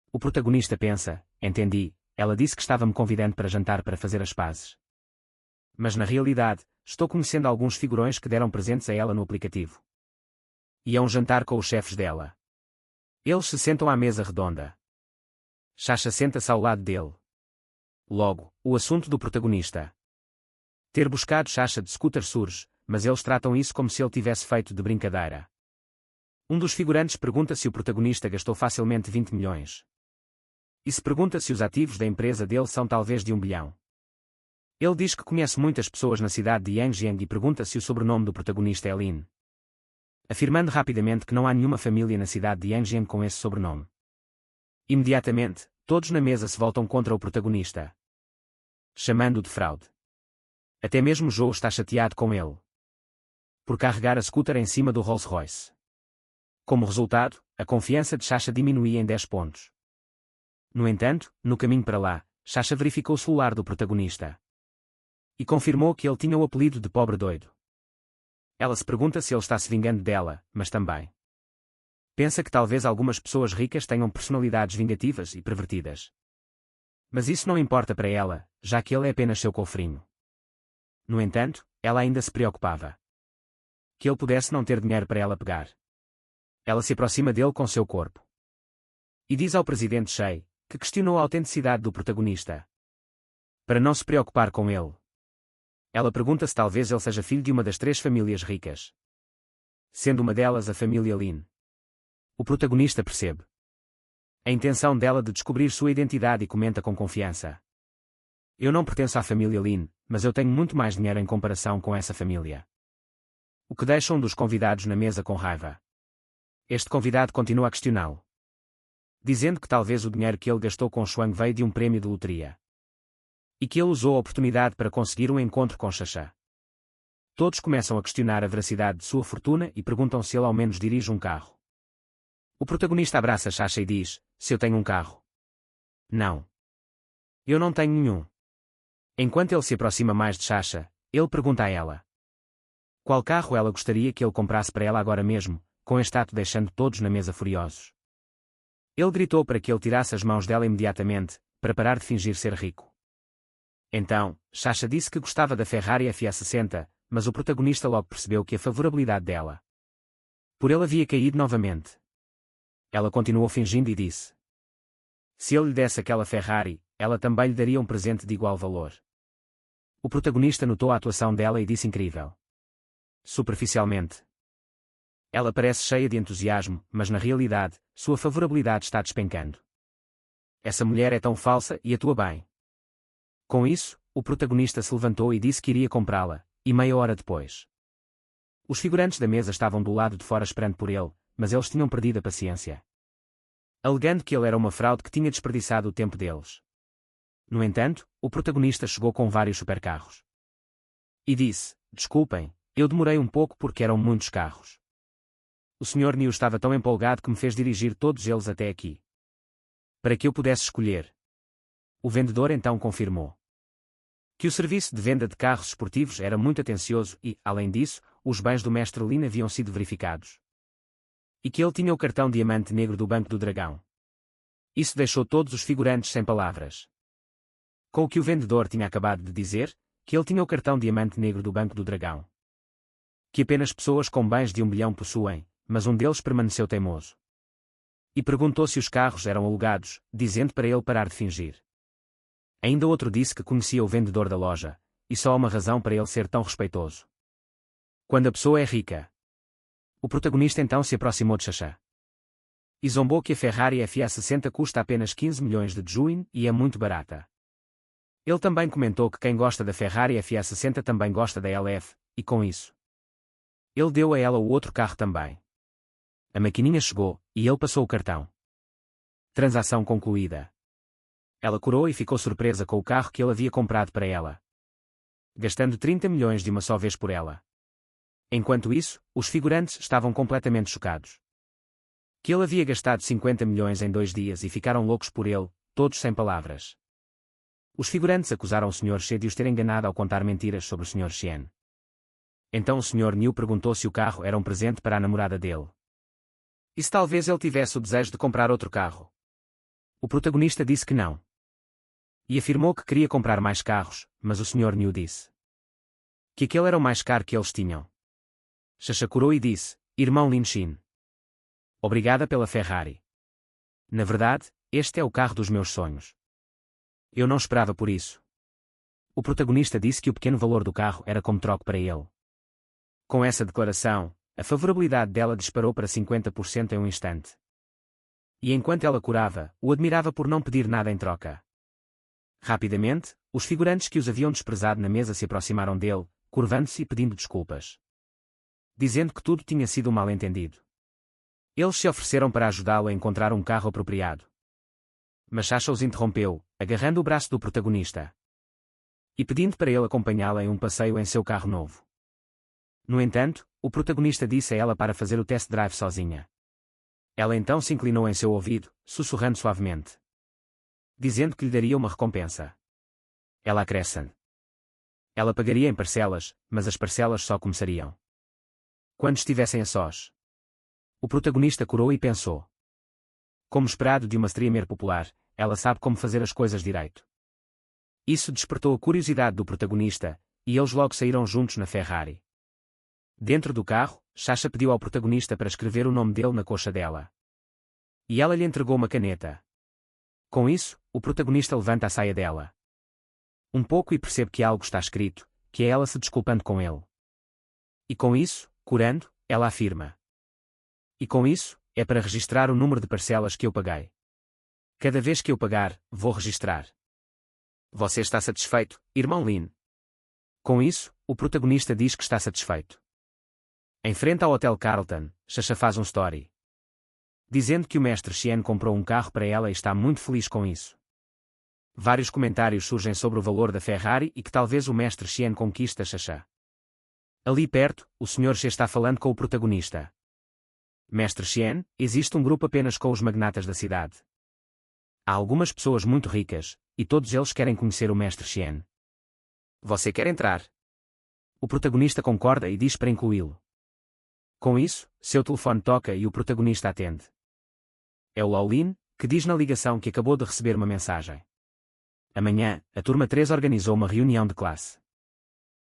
O protagonista pensa, entendi, ela disse que estava me convidando para jantar para fazer as pazes. Mas na realidade, estou conhecendo alguns figurões que deram presentes a ela no aplicativo. E é um jantar com os chefes dela. Eles se sentam à mesa redonda. Sasha senta-se ao lado dele. logo, o assunto do protagonista ter buscado Sasha de scooter surge, mas eles tratam isso como se ele tivesse feito de brincadeira. Um dos figurantes pergunta se o protagonista gastou facilmente 20 milhões. E se pergunta se os ativos da empresa dele são talvez de 1 bilhão. Ele diz que conhece muitas pessoas na cidade de Yangjiang e pergunta se o sobrenome do protagonista é Lin, afirmando rapidamente que não há nenhuma família na cidade de Yangjiang com esse sobrenome. Imediatamente, todos na mesa se voltam contra o protagonista, chamando-o de fraude. Até mesmo Joe está chateado com ele por carregar a scooter em cima do Rolls-Royce. Como resultado, a confiança de Sasha diminuía em 10 pontos. No entanto, no caminho para lá, Sasha verificou o celular do protagonista e confirmou que ele tinha o apelido de pobre doido. Ela se pergunta se ele está se vingando dela, mas também pensa que talvez algumas pessoas ricas tenham personalidades vingativas e pervertidas. Mas isso não importa para ela, já que ele é apenas seu cofrinho. No entanto, ela ainda se preocupava que ele pudesse não ter dinheiro para ela pegar. Ela se aproxima dele com seu corpo e diz ao presidente Shea, que questionou a autenticidade do protagonista, para não se preocupar com ele. Ela pergunta se talvez ele seja filho de uma das 3 famílias ricas, sendo uma delas a família Lin. O protagonista percebe a intenção dela de descobrir sua identidade e comenta com confiança: eu não pertenço à família Lin, mas eu tenho muito mais dinheiro em comparação com essa família. O que deixa um dos convidados na mesa com raiva. Este convidado continua a questioná-lo, dizendo que talvez o dinheiro que ele gastou com Shuang veio de um prêmio de loteria e que ele usou a oportunidade para conseguir um encontro com Sasha. Todos começam a questionar a veracidade de sua fortuna e perguntam se ele ao menos dirige um carro. O protagonista abraça Sasha e diz: se eu tenho um carro. Não. Eu não tenho nenhum. Enquanto ele se aproxima mais de Sasha, ele pergunta a ela qual carro ela gostaria que ele comprasse para ela agora mesmo, com este ato deixando todos na mesa furiosos. Ele gritou para que ele tirasse as mãos dela imediatamente, para parar de fingir ser rico. Então, Sasha disse que gostava da Ferrari F60, mas o protagonista logo percebeu que a favorabilidade dela por ele havia caído novamente. Ela continuou fingindo e disse: se ele lhe desse aquela Ferrari, ela também lhe daria um presente de igual valor. O protagonista notou a atuação dela e disse incrível. Superficialmente, ela parece cheia de entusiasmo, mas na realidade, sua favorabilidade está despencando. Essa mulher é tão falsa e atua bem. Com isso, o protagonista se levantou e disse que iria comprá-la, e meia hora depois, os figurantes da mesa estavam do lado de fora esperando por ele, mas eles tinham perdido a paciência, alegando que ele era uma fraude que tinha desperdiçado o tempo deles. No entanto, o protagonista chegou com vários supercarros e disse: desculpem, eu demorei um pouco porque eram muitos carros. O Sr. Niu estava tão empolgado que me fez dirigir todos eles até aqui, para que eu pudesse escolher. O vendedor então confirmou que o serviço de venda de carros esportivos era muito atencioso e, além disso, os bens do mestre Lin haviam sido verificados. E que ele tinha o cartão diamante negro do Banco do Dragão. Isso deixou todos os figurantes sem palavras. Com o que o vendedor tinha acabado de dizer, que ele tinha o cartão diamante negro do Banco do Dragão. Que apenas pessoas com bens de 1 bilhão possuem, mas um deles permaneceu teimoso. E perguntou se os carros eram alugados, dizendo para ele parar de fingir. Ainda outro disse que conhecia o vendedor da loja, e só há uma razão para ele ser tão respeitoso. Quando a pessoa é rica. O protagonista então se aproximou de Sasha e zombou que a Ferrari F60 custa apenas 15 milhões de yuan e é muito barata. Ele também comentou que quem gosta da Ferrari F60 também gosta da LF, e com isso, ele deu a ela o outro carro também. A maquininha chegou, e ele passou o cartão. Transação concluída. Ela corou e ficou surpresa com o carro que ele havia comprado para ela, gastando 30 milhões de uma só vez por ela. Enquanto isso, os figurantes estavam completamente chocados. Que ele havia gastado 50 milhões em 2 dias e ficaram loucos por ele, todos sem palavras. Os figurantes acusaram o Sr. She de os ter enganado ao contar mentiras sobre o Sr. Xian. Então o Sr. Niu perguntou se o carro era um presente para a namorada dele. E se talvez ele tivesse o desejo de comprar outro carro. O protagonista disse que não. E afirmou que queria comprar mais carros, mas o Sr. Niu disse que aquele era o mais caro que eles tinham. Sasha corou e disse: irmão Lin Xin, obrigada pela Ferrari. Na verdade, este é o carro dos meus sonhos. Eu não esperava por isso. O protagonista disse que o pequeno valor do carro era como troco para ele. Com essa declaração, a favorabilidade dela disparou para 50% em um instante. E enquanto ela curava, o admirava por não pedir nada em troca. Rapidamente, os figurantes que os haviam desprezado na mesa se aproximaram dele, curvando-se e pedindo desculpas. Dizendo que tudo tinha sido um mal-entendido. Eles se ofereceram para ajudá-lo a encontrar um carro apropriado. Mas Sasha os interrompeu, agarrando o braço do protagonista. E pedindo para ele acompanhá-la em um passeio em seu carro novo. No entanto, o protagonista disse a ela para fazer o test drive sozinha. Ela então se inclinou em seu ouvido, sussurrando suavemente. Dizendo que lhe daria uma recompensa. Ela acrescenta. Ela pagaria em parcelas, mas as parcelas só começariam quando estivessem a sós. O protagonista curou e pensou. Como esperado de uma streamer popular, ela sabe como fazer as coisas direito. Isso despertou a curiosidade do protagonista, e eles logo saíram juntos na Ferrari. Dentro do carro, Sasha pediu ao protagonista para escrever o nome dele na coxa dela. E ela lhe entregou uma caneta. Com isso, o protagonista levanta a saia dela. Um pouco e percebe que algo está escrito, que é ela se desculpando com ele. E com isso, curando, ela afirma. E com isso, é para registrar o número de parcelas que eu paguei. Cada vez que eu pagar, vou registrar. Você está satisfeito, irmão Lin? Com isso, o protagonista diz que está satisfeito. Em frente ao Hotel Carlton, Sasha faz um story. Dizendo que o mestre Xian comprou um carro para ela e está muito feliz com isso. Vários comentários surgem sobre o valor da Ferrari e que talvez o mestre Xian conquiste a Sasha. Ali perto, o Sr. Xie está falando com o protagonista. Mestre Xian, existe um grupo apenas com os magnatas da cidade. Há algumas pessoas muito ricas, e todos eles querem conhecer o mestre Xian. Você quer entrar? O protagonista concorda e diz para incluí-lo. Com isso, seu telefone toca e o protagonista atende. É o Laolin, que diz na ligação que acabou de receber uma mensagem. Amanhã, a turma 3 organizou uma reunião de classe.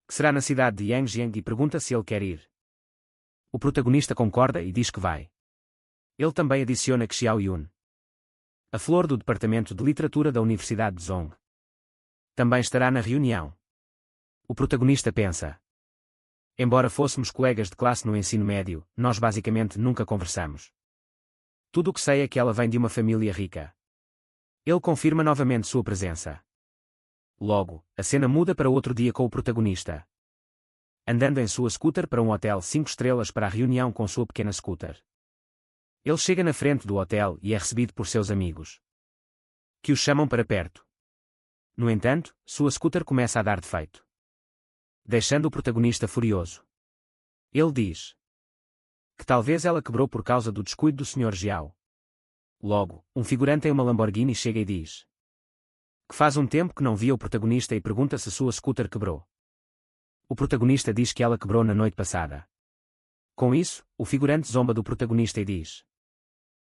Que será na cidade de Yangjiang e pergunta se ele quer ir. O protagonista concorda e diz que vai. Ele também adiciona que Xiao Yun, a flor do Departamento de Literatura da Universidade de Zhong, também estará na reunião. O protagonista pensa. Embora fôssemos colegas de classe no ensino médio, nós basicamente nunca conversamos. Tudo o que sei é que ela vem de uma família rica. Ele confirma novamente sua presença. Logo, a cena muda para outro dia com o protagonista. Andando em sua scooter para um hotel 5 estrelas para a reunião com sua pequena scooter. Ele chega na frente do hotel e é recebido por seus amigos, que o chamam para perto. No entanto, sua scooter começa a dar defeito, deixando o protagonista furioso. Ele diz que talvez ela quebrou por causa do descuido do Sr. Jiao. Logo, um figurante em uma Lamborghini chega e diz que faz um tempo que não via o protagonista e pergunta se sua scooter quebrou. O protagonista diz que ela quebrou na noite passada. Com isso, o figurante zomba do protagonista e diz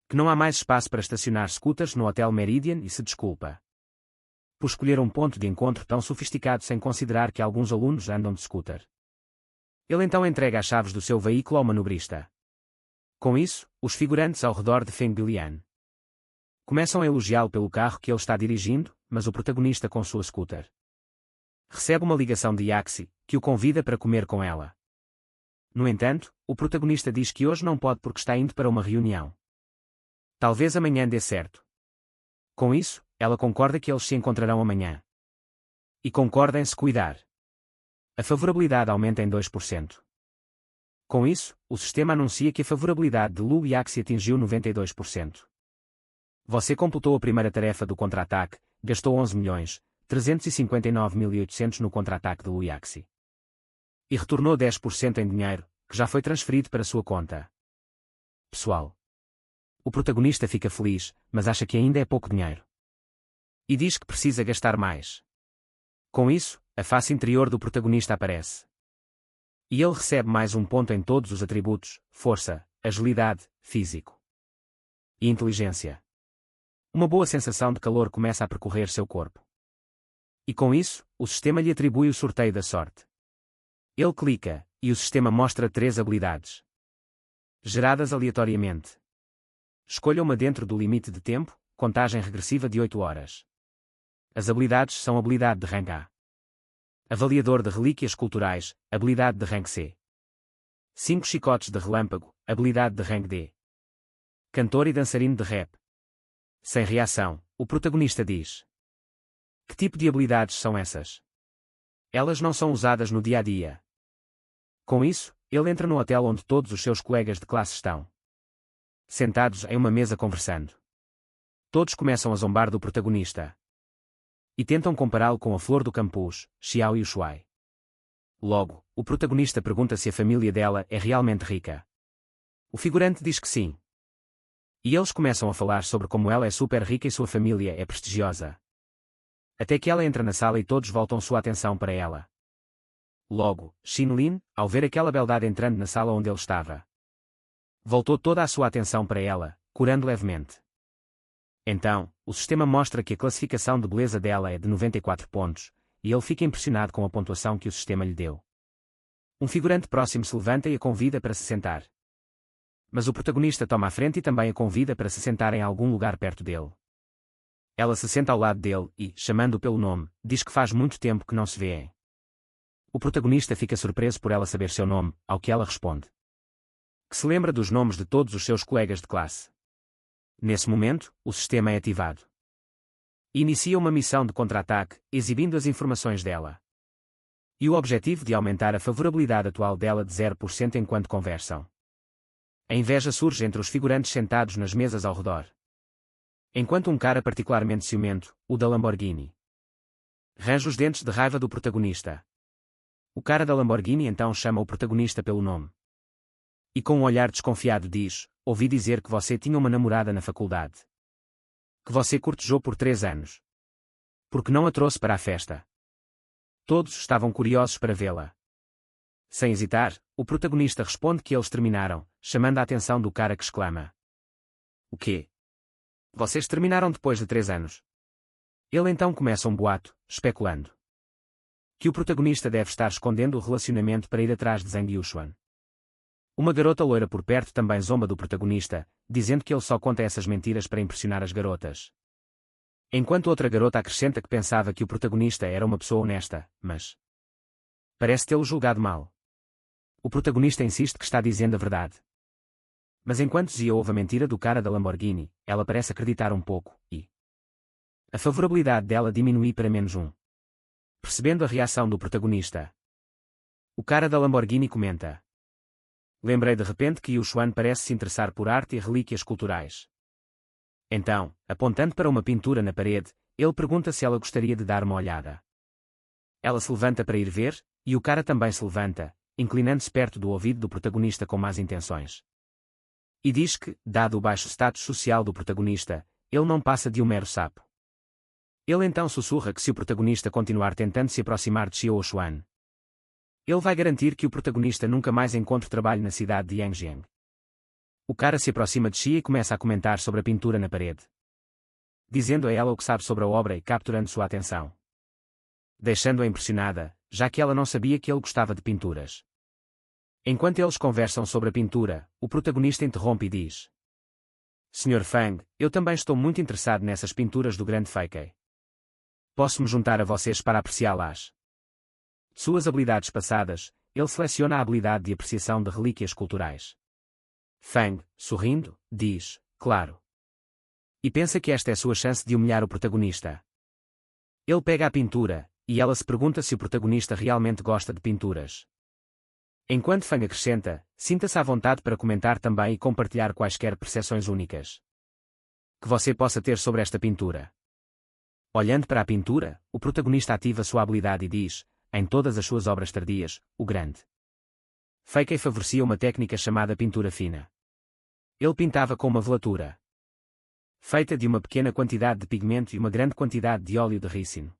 que não há mais espaço para estacionar scooters no Hotel Meridian e se desculpa por escolher um ponto de encontro tão sofisticado sem considerar que alguns alunos andam de scooter. Ele então entrega as chaves do seu veículo ao manobrista. Com isso, os figurantes ao redor de Feng Bilian começam a elogiá-lo pelo carro que ele está dirigindo, mas o protagonista com sua scooter recebe uma ligação de Yaxi, que o convida para comer com ela. No entanto, o protagonista diz que hoje não pode porque está indo para uma reunião. Talvez amanhã dê certo. Com isso, ela concorda que eles se encontrarão amanhã. E concorda em se cuidar. A favorabilidade aumenta em 2%. Com isso, o sistema anuncia que a favorabilidade de Lu Yaxi atingiu 92%. Você completou a primeira tarefa do contra-ataque, gastou 11.359.800 no contra-ataque de Lu Yaxi. E retornou 10% em dinheiro, que já foi transferido para sua conta pessoal. O protagonista fica feliz, mas acha que ainda é pouco dinheiro. E diz que precisa gastar mais. Com isso, a face interior do protagonista aparece. E ele recebe mais um ponto em todos os atributos: força, agilidade, físico e inteligência. Uma boa sensação de calor começa a percorrer seu corpo. E com isso, o sistema lhe atribui o sorteio da sorte. Ele clica, e o sistema mostra 3 habilidades geradas aleatoriamente. Escolha uma dentro do limite de tempo, contagem regressiva de 8 horas. As habilidades são habilidade de rank A. Avaliador de relíquias culturais, habilidade de rank C. 5 chicotes de relâmpago, habilidade de rank D. Cantor e dançarino de rap. Sem reação, o protagonista diz: que tipo de habilidades são essas? Elas não são usadas no dia a dia. Com isso, ele entra no hotel onde todos os seus colegas de classe estão sentados em uma mesa conversando. Todos começam a zombar do protagonista e tentam compará-lo com a flor do campus, Xiao Yushuai. Logo, o protagonista pergunta se a família dela é realmente rica. O figurante diz que sim. E eles começam a falar sobre como ela é super rica e sua família é prestigiosa. Até que ela entra na sala e todos voltam sua atenção para ela. Logo, Xin Lin, ao ver aquela beldade entrando na sala onde ele estava, voltou toda a sua atenção para ela, curando levemente. Então, o sistema mostra que a classificação de beleza dela é de 94 pontos, e ele fica impressionado com a pontuação que o sistema lhe deu. Um figurante próximo se levanta e a convida para se sentar. Mas o protagonista toma a frente e também a convida para se sentar em algum lugar perto dele. Ela se senta ao lado dele e, chamando-o pelo nome, diz que faz muito tempo que não se vêem. O protagonista fica surpreso por ela saber seu nome, ao que ela responde que se lembra dos nomes de todos os seus colegas de classe. Nesse momento, o sistema é ativado. E inicia uma missão de contra-ataque, exibindo as informações dela. E o objetivo de aumentar a favorabilidade atual dela de 0% enquanto conversam. A inveja surge entre os figurantes sentados nas mesas ao redor. Enquanto um cara particularmente ciumento, o da Lamborghini, range os dentes de raiva do protagonista. O cara da Lamborghini então chama o protagonista pelo nome. E com um olhar desconfiado diz: ouvi dizer que você tinha uma namorada na faculdade. Que você cortejou por 3 anos. Por que não a trouxe para a festa? Todos estavam curiosos para vê-la. Sem hesitar, o protagonista responde que eles terminaram, chamando a atenção do cara que exclama: o quê? Vocês terminaram depois de 3 anos? Ele então começa um boato, especulando que o protagonista deve estar escondendo o relacionamento para ir atrás de Zhang Yushuan. Uma garota loira por perto também zomba do protagonista, dizendo que ele só conta essas mentiras para impressionar as garotas. Enquanto outra garota acrescenta que pensava que o protagonista era uma pessoa honesta, mas parece tê-lo julgado mal. O protagonista insiste que está dizendo a verdade. Mas enquanto Zia ouve a mentira do cara da Lamborghini, ela parece acreditar um pouco, e a favorabilidade dela diminui para -1. Percebendo a reação do protagonista, o cara da Lamborghini comenta: lembrei de repente que Yushuan parece se interessar por arte e relíquias culturais. Então, apontando para uma pintura na parede, ele pergunta se ela gostaria de dar uma olhada. Ela se levanta para ir ver, e o cara também se levanta, inclinando-se perto do ouvido do protagonista com más intenções. E diz que, dado o baixo status social do protagonista, ele não passa de um mero sapo. Ele então sussurra que se o protagonista continuar tentando se aproximar de Xiao Xuan, ele vai garantir que o protagonista nunca mais encontre trabalho na cidade de Yangjiang. O cara se aproxima de Xia e começa a comentar sobre a pintura na parede, dizendo a ela o que sabe sobre a obra e capturando sua atenção, deixando-a impressionada, já que ela não sabia que ele gostava de pinturas. Enquanto eles conversam sobre a pintura, o protagonista interrompe e diz: Sr. Fang, eu também estou muito interessado nessas pinturas do grande Feikei. Posso me juntar a vocês para apreciá-las? Suas habilidades passadas, ele seleciona a habilidade de apreciação de relíquias culturais. Fang, sorrindo, diz: claro. E pensa que esta é sua chance de humilhar o protagonista. Ele pega a pintura, e ela se pergunta se o protagonista realmente gosta de pinturas. Enquanto Fang acrescenta: sinta-se à vontade para comentar também e compartilhar quaisquer percepções únicas que você possa ter sobre esta pintura. Olhando para a pintura, o protagonista ativa sua habilidade e diz: em todas as suas obras tardias, o grande Feikei favorecia uma técnica chamada pintura fina. Ele pintava com uma velatura feita de uma pequena quantidade de pigmento e uma grande quantidade de óleo de ricino.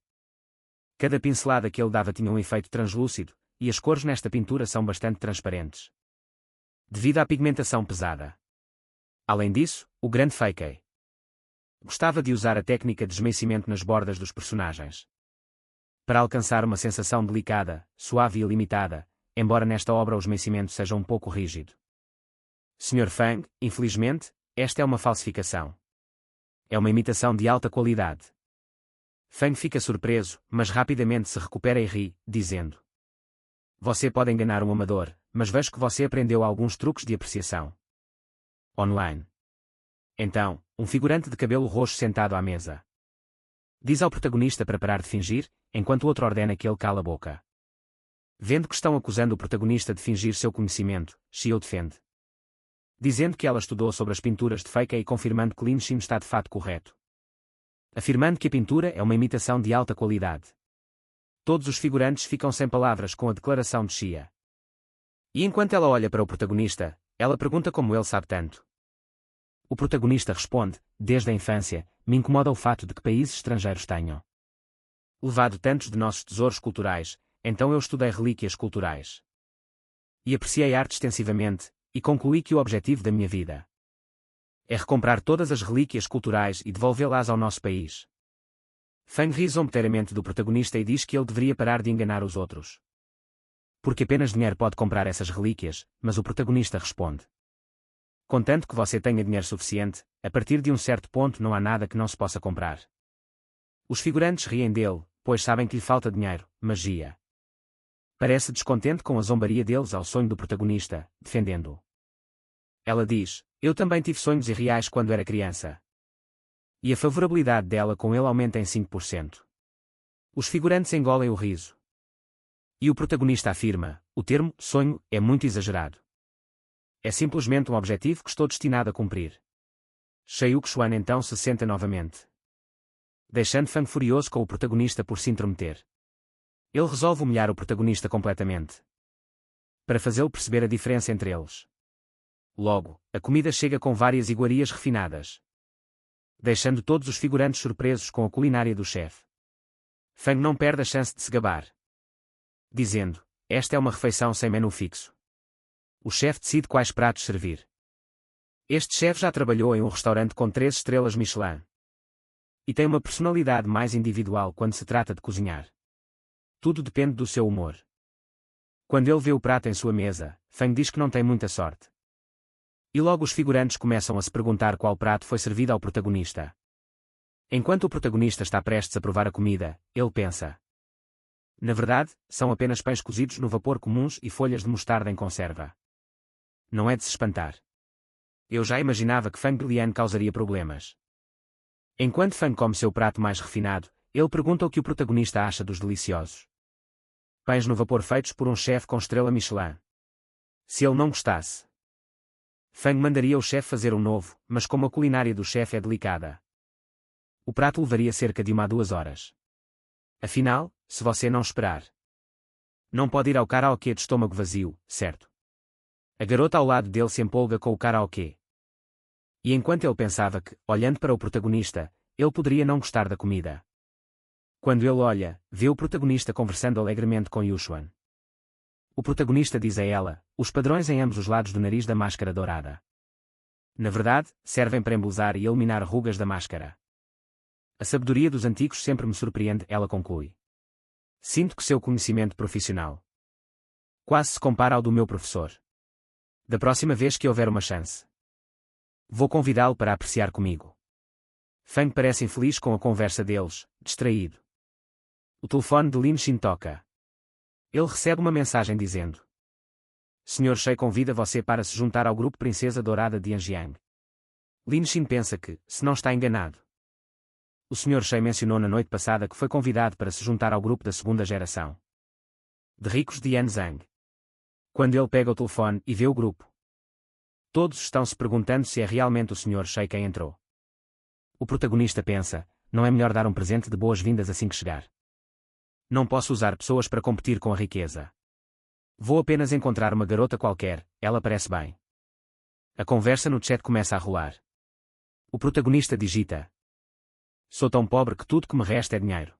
Cada pincelada que ele dava tinha um efeito translúcido, e as cores nesta pintura são bastante transparentes, devido à pigmentação pesada. Além disso, o grande Feikei gostava de usar a técnica de esmaecimento nas bordas dos personagens, para alcançar uma sensação delicada, suave e limitada, embora nesta obra o esmaecimento seja um pouco rígido. Sr. Fang, infelizmente, esta é uma falsificação. É uma imitação de alta qualidade. Feng fica surpreso, mas rapidamente se recupera e ri, dizendo: Você pode enganar um amador, mas vejo que você aprendeu alguns truques de apreciação online. Então, um figurante de cabelo roxo sentado à mesa diz ao protagonista para parar de fingir, enquanto o outro ordena que ele cala a boca. Vendo que estão acusando o protagonista de fingir seu conhecimento, Xiao defende, dizendo que ela estudou sobre as pinturas de Faker e confirmando que Lin Xin está de fato correto, afirmando que a pintura é uma imitação de alta qualidade. Todos os figurantes ficam sem palavras com a declaração de Xia. E enquanto ela olha para o protagonista, ela pergunta como ele sabe tanto. O protagonista responde: desde a infância, me incomoda o fato de que países estrangeiros tenham levado tantos de nossos tesouros culturais, então eu estudei relíquias culturais. E apreciei arte extensivamente, e concluí que o objetivo da minha vida é recomprar todas as relíquias culturais e devolvê-las ao nosso país. Feng ri zombetariamente do protagonista e diz que ele deveria parar de enganar os outros, porque apenas dinheiro pode comprar essas relíquias, mas o protagonista responde: contanto que você tenha dinheiro suficiente, a partir de um certo ponto não há nada que não se possa comprar. Os figurantes riem dele, pois sabem que lhe falta dinheiro, mas Xia parece descontente com a zombaria deles ao sonho do protagonista, defendendo-o. Ela diz: eu também tive sonhos irreais quando era criança. E a favorabilidade dela com ele aumenta em 5%. Os figurantes engolem o riso. E o protagonista afirma: o termo sonho é muito exagerado. É simplesmente um objetivo que estou destinado a cumprir. Xiao Xuan então se senta novamente, deixando Feng furioso com o protagonista por se intrometer. Ele resolve humilhar o protagonista completamente, para fazê-lo perceber a diferença entre eles. Logo, a comida chega com várias iguarias refinadas, deixando todos os figurantes surpresos com a culinária do chefe. Feng não perde a chance de se gabar, dizendo: esta é uma refeição sem menu fixo. O chefe decide quais pratos servir. Este chefe já trabalhou em um restaurante com 3 estrelas Michelin e tem uma personalidade mais individual quando se trata de cozinhar. Tudo depende do seu humor. Quando ele vê o prato em sua mesa, Feng diz que não tem muita sorte. E logo os figurantes começam a se perguntar qual prato foi servido ao protagonista. Enquanto o protagonista está prestes a provar a comida, ele pensa: na verdade, são apenas pães cozidos no vapor comuns e folhas de mostarda em conserva. Não é de se espantar. Eu já imaginava que Feng Lian causaria problemas. Enquanto Feng come seu prato mais refinado, ele pergunta o que o protagonista acha dos deliciosos pães no vapor feitos por um chefe com estrela Michelin. Se ele não gostasse, Feng mandaria o chefe fazer um novo, mas como a culinária do chefe é delicada, o prato levaria cerca de 1 a 2 horas. Afinal, se você não esperar, não pode ir ao karaokê de estômago vazio, certo? A garota ao lado dele se empolga com o karaokê. E enquanto ele pensava que, olhando para o protagonista, ele poderia não gostar da comida, quando ele olha, vê o protagonista conversando alegremente com Yuxuan. O protagonista diz a ela: os padrões em ambos os lados do nariz da máscara dourada, na verdade, servem para embelezar e eliminar rugas da máscara. A sabedoria dos antigos sempre me surpreende, ela conclui. Sinto que seu conhecimento profissional quase se compara ao do meu professor. Da próxima vez que houver uma chance, vou convidá-lo para apreciar comigo. Feng parece infeliz com a conversa deles, distraído. O telefone de Lin Xin toca. Ele recebe uma mensagem dizendo: Sr. Shei convida você para se juntar ao grupo Princesa Dourada de Anjiang. Lin Xin pensa que, se não está enganado, o Sr. Shei mencionou na noite passada que foi convidado para se juntar ao grupo da segunda geração de ricos de Yanzhang. Quando ele pega o telefone e vê o grupo, todos estão se perguntando se é realmente o Sr. Shei quem entrou. O protagonista pensa: não é melhor dar um presente de boas-vindas assim que chegar? Não posso usar pessoas para competir com a riqueza. Vou apenas encontrar uma garota qualquer, ela parece bem. A conversa no chat começa a rolar. O protagonista digita: sou tão pobre que tudo que me resta é dinheiro.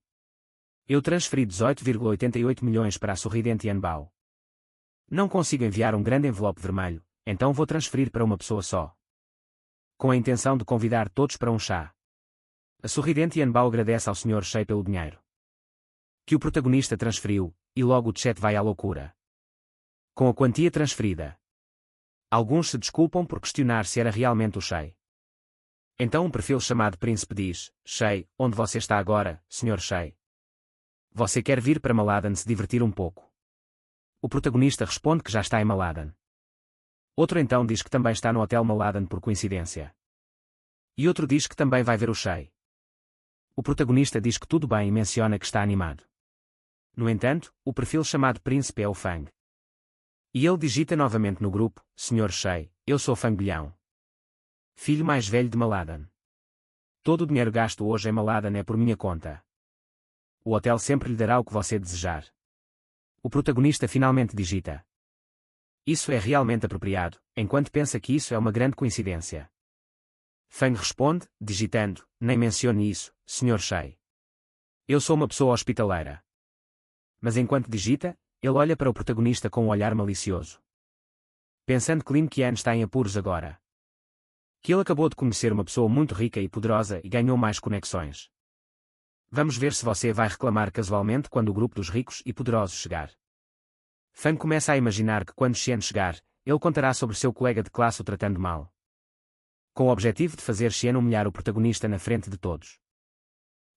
Eu transferi 18,88 milhões para a sorridente Yanbao. Não consigo enviar um grande envelope vermelho, então vou transferir para uma pessoa só, com a intenção de convidar todos para um chá. A sorridente Yanbao agradece ao Sr. Shei pelo dinheiro que o protagonista transferiu, e logo o chat vai à loucura com a quantia transferida. Alguns se desculpam por questionar se era realmente o Shei. Então um perfil chamado Príncipe diz: Shay, onde você está agora, Sr. Shay? Você quer vir para Maladan se divertir um pouco? O protagonista responde que já está em Maladan. Outro então diz que também está no Hotel Maladan por coincidência. E outro diz que também vai ver o Shay. O protagonista diz que tudo bem e menciona que está animado. No entanto, o perfil chamado Príncipe é o Fang. E ele digita novamente no grupo: Sr. Shay, eu sou Fang Bilhão, filho mais velho de Maladan. Todo o dinheiro gasto hoje em Maladan é por minha conta. O hotel sempre lhe dará o que você desejar. O protagonista finalmente digita: Isso é realmente apropriado, enquanto pensa que isso é uma grande coincidência. Fang responde, digitando: Nem mencione isso, Sr. Shay. Eu sou uma pessoa hospitaleira. Mas enquanto digita, ele olha para o protagonista com um olhar malicioso. Pensando que Lin Qian está em apuros agora. Que ele acabou de conhecer uma pessoa muito rica e poderosa e ganhou mais conexões. Vamos ver se você vai reclamar casualmente quando o grupo dos ricos e poderosos chegar. Fang começa a imaginar que quando Xian chegar, ele contará sobre seu colega de classe o tratando mal. Com o objetivo de fazer Xian humilhar o protagonista na frente de todos.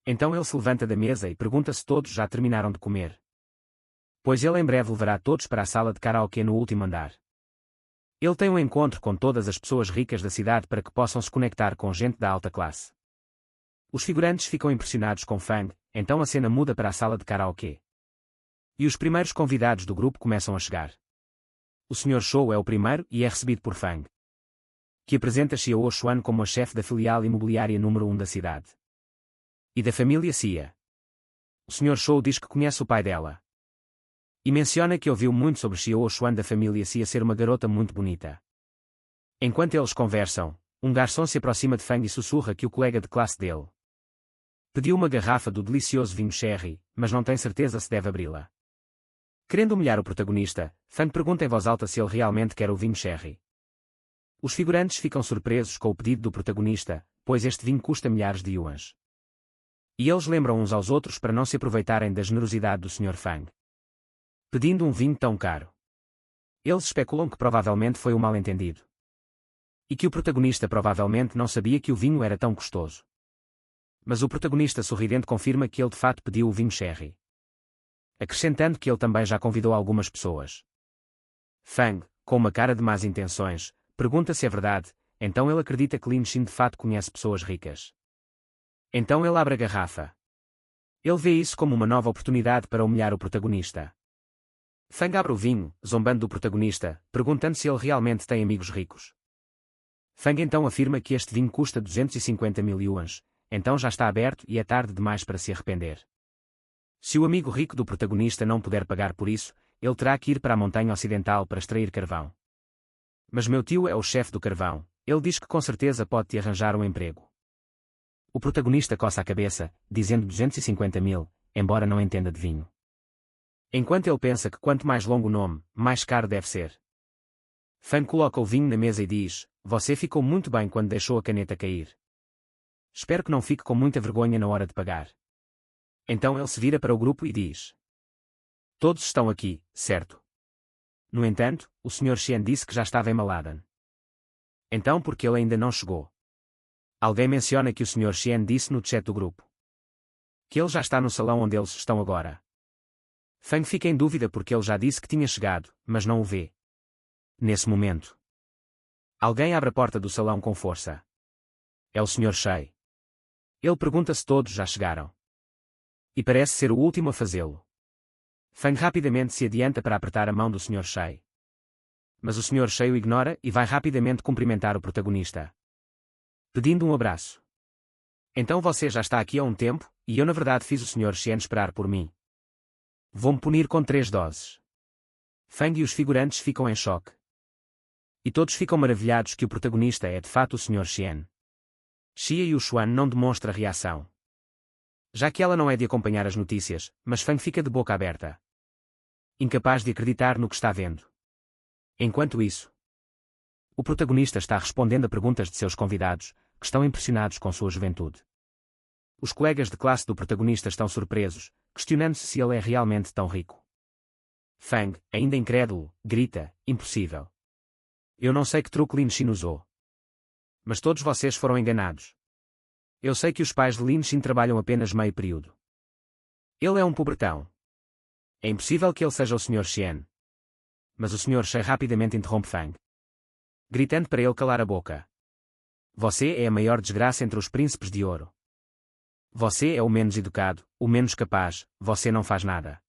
Então ele se levanta da mesa e pergunta se todos já terminaram de comer. Pois ele em breve levará todos para a sala de karaokê no último andar. Ele tem um encontro com todas as pessoas ricas da cidade para que possam se conectar com gente da alta classe. Os figurantes ficam impressionados com Fang, então a cena muda para a sala de karaokê. E os primeiros convidados do grupo começam a chegar. O Sr. Shou é o primeiro e é recebido por Fang, que apresenta Xiao Xuan como a chefe da filial imobiliária número 1 da cidade. E da família Xia. O Sr. Shou diz que conhece o pai dela. E menciona que ouviu muito sobre Xiao Xuan da família Xia ser uma garota muito bonita. Enquanto eles conversam, um garçom se aproxima de Fang e sussurra que o colega de classe dele pediu uma garrafa do delicioso vinho sherry, mas não tem certeza se deve abri-la. Querendo humilhar o protagonista, Fang pergunta em voz alta se ele realmente quer o vinho sherry. Os figurantes ficam surpresos com o pedido do protagonista, pois este vinho custa milhares de yuans. E eles lembram uns aos outros para não se aproveitarem da generosidade do Sr. Fang, pedindo um vinho tão caro. Eles especulam que provavelmente foi um mal-entendido. E que o protagonista provavelmente não sabia que o vinho era tão custoso. Mas o protagonista sorridente confirma que ele de fato pediu o vinho sherry, acrescentando que ele também já convidou algumas pessoas. Fang, com uma cara de más intenções, pergunta se é verdade, então ele acredita que Lin Xin de fato conhece pessoas ricas. Então ele abre a garrafa. Ele vê isso como uma nova oportunidade para humilhar o protagonista. Fang abre o vinho, zombando do protagonista, perguntando se ele realmente tem amigos ricos. Fang então afirma que este vinho custa 250 mil yuans, então já está aberto e é tarde demais para se arrepender. Se o amigo rico do protagonista não puder pagar por isso, ele terá que ir para a montanha ocidental para extrair carvão. Mas meu tio é o chefe do carvão, ele diz que com certeza pode te arranjar um emprego. O protagonista coça a cabeça, dizendo 250 mil, embora não entenda de vinho. Enquanto ele pensa que quanto mais longo o nome, mais caro deve ser. Fang coloca o vinho na mesa e diz: Você ficou muito bem quando deixou a caneta cair. Espero que não fique com muita vergonha na hora de pagar. Então ele se vira para o grupo e diz: Todos estão aqui, certo? No entanto, o Sr. Xian disse que já estava em Maladan. Então por que ele ainda não chegou? Alguém menciona que o Sr. Xian disse no chat do grupo que ele já está no salão onde eles estão agora. Fang fica em dúvida porque ele já disse que tinha chegado, mas não o vê. Nesse momento, alguém abre a porta do salão com força. É o Sr. Shay. Ele pergunta se todos já chegaram. E parece ser o último a fazê-lo. Fang rapidamente se adianta para apertar a mão do Sr. Shay. Mas o Sr. Shay o ignora e vai rapidamente cumprimentar o protagonista, pedindo um abraço. Então você já está aqui há um tempo, e eu na verdade fiz o Sr. Xian esperar por mim. Vou-me punir com 3 doses. Fang e os figurantes ficam em choque. E todos ficam maravilhados que o protagonista é de fato o Sr. Xian. Xia e o Xuan não demonstra reação, já que ela não é de acompanhar as notícias, mas Fang fica de boca aberta, incapaz de acreditar no que está vendo. Enquanto isso, o protagonista está respondendo a perguntas de seus convidados, que estão impressionados com sua juventude. Os colegas de classe do protagonista estão surpresos, questionando-se se ele é realmente tão rico. Fang, ainda incrédulo, grita: Impossível. Eu não sei que truque Lin Xin usou. Mas todos vocês foram enganados. Eu sei que os pais de Lin Xin trabalham apenas meio período. Ele é um pobretão. É impossível que ele seja o Sr. Xian. Mas o Sr. Shen rapidamente interrompe Fang, gritando para ele calar a boca. Você é a maior desgraça entre os príncipes de ouro. Você é o menos educado, o menos capaz, você não faz nada.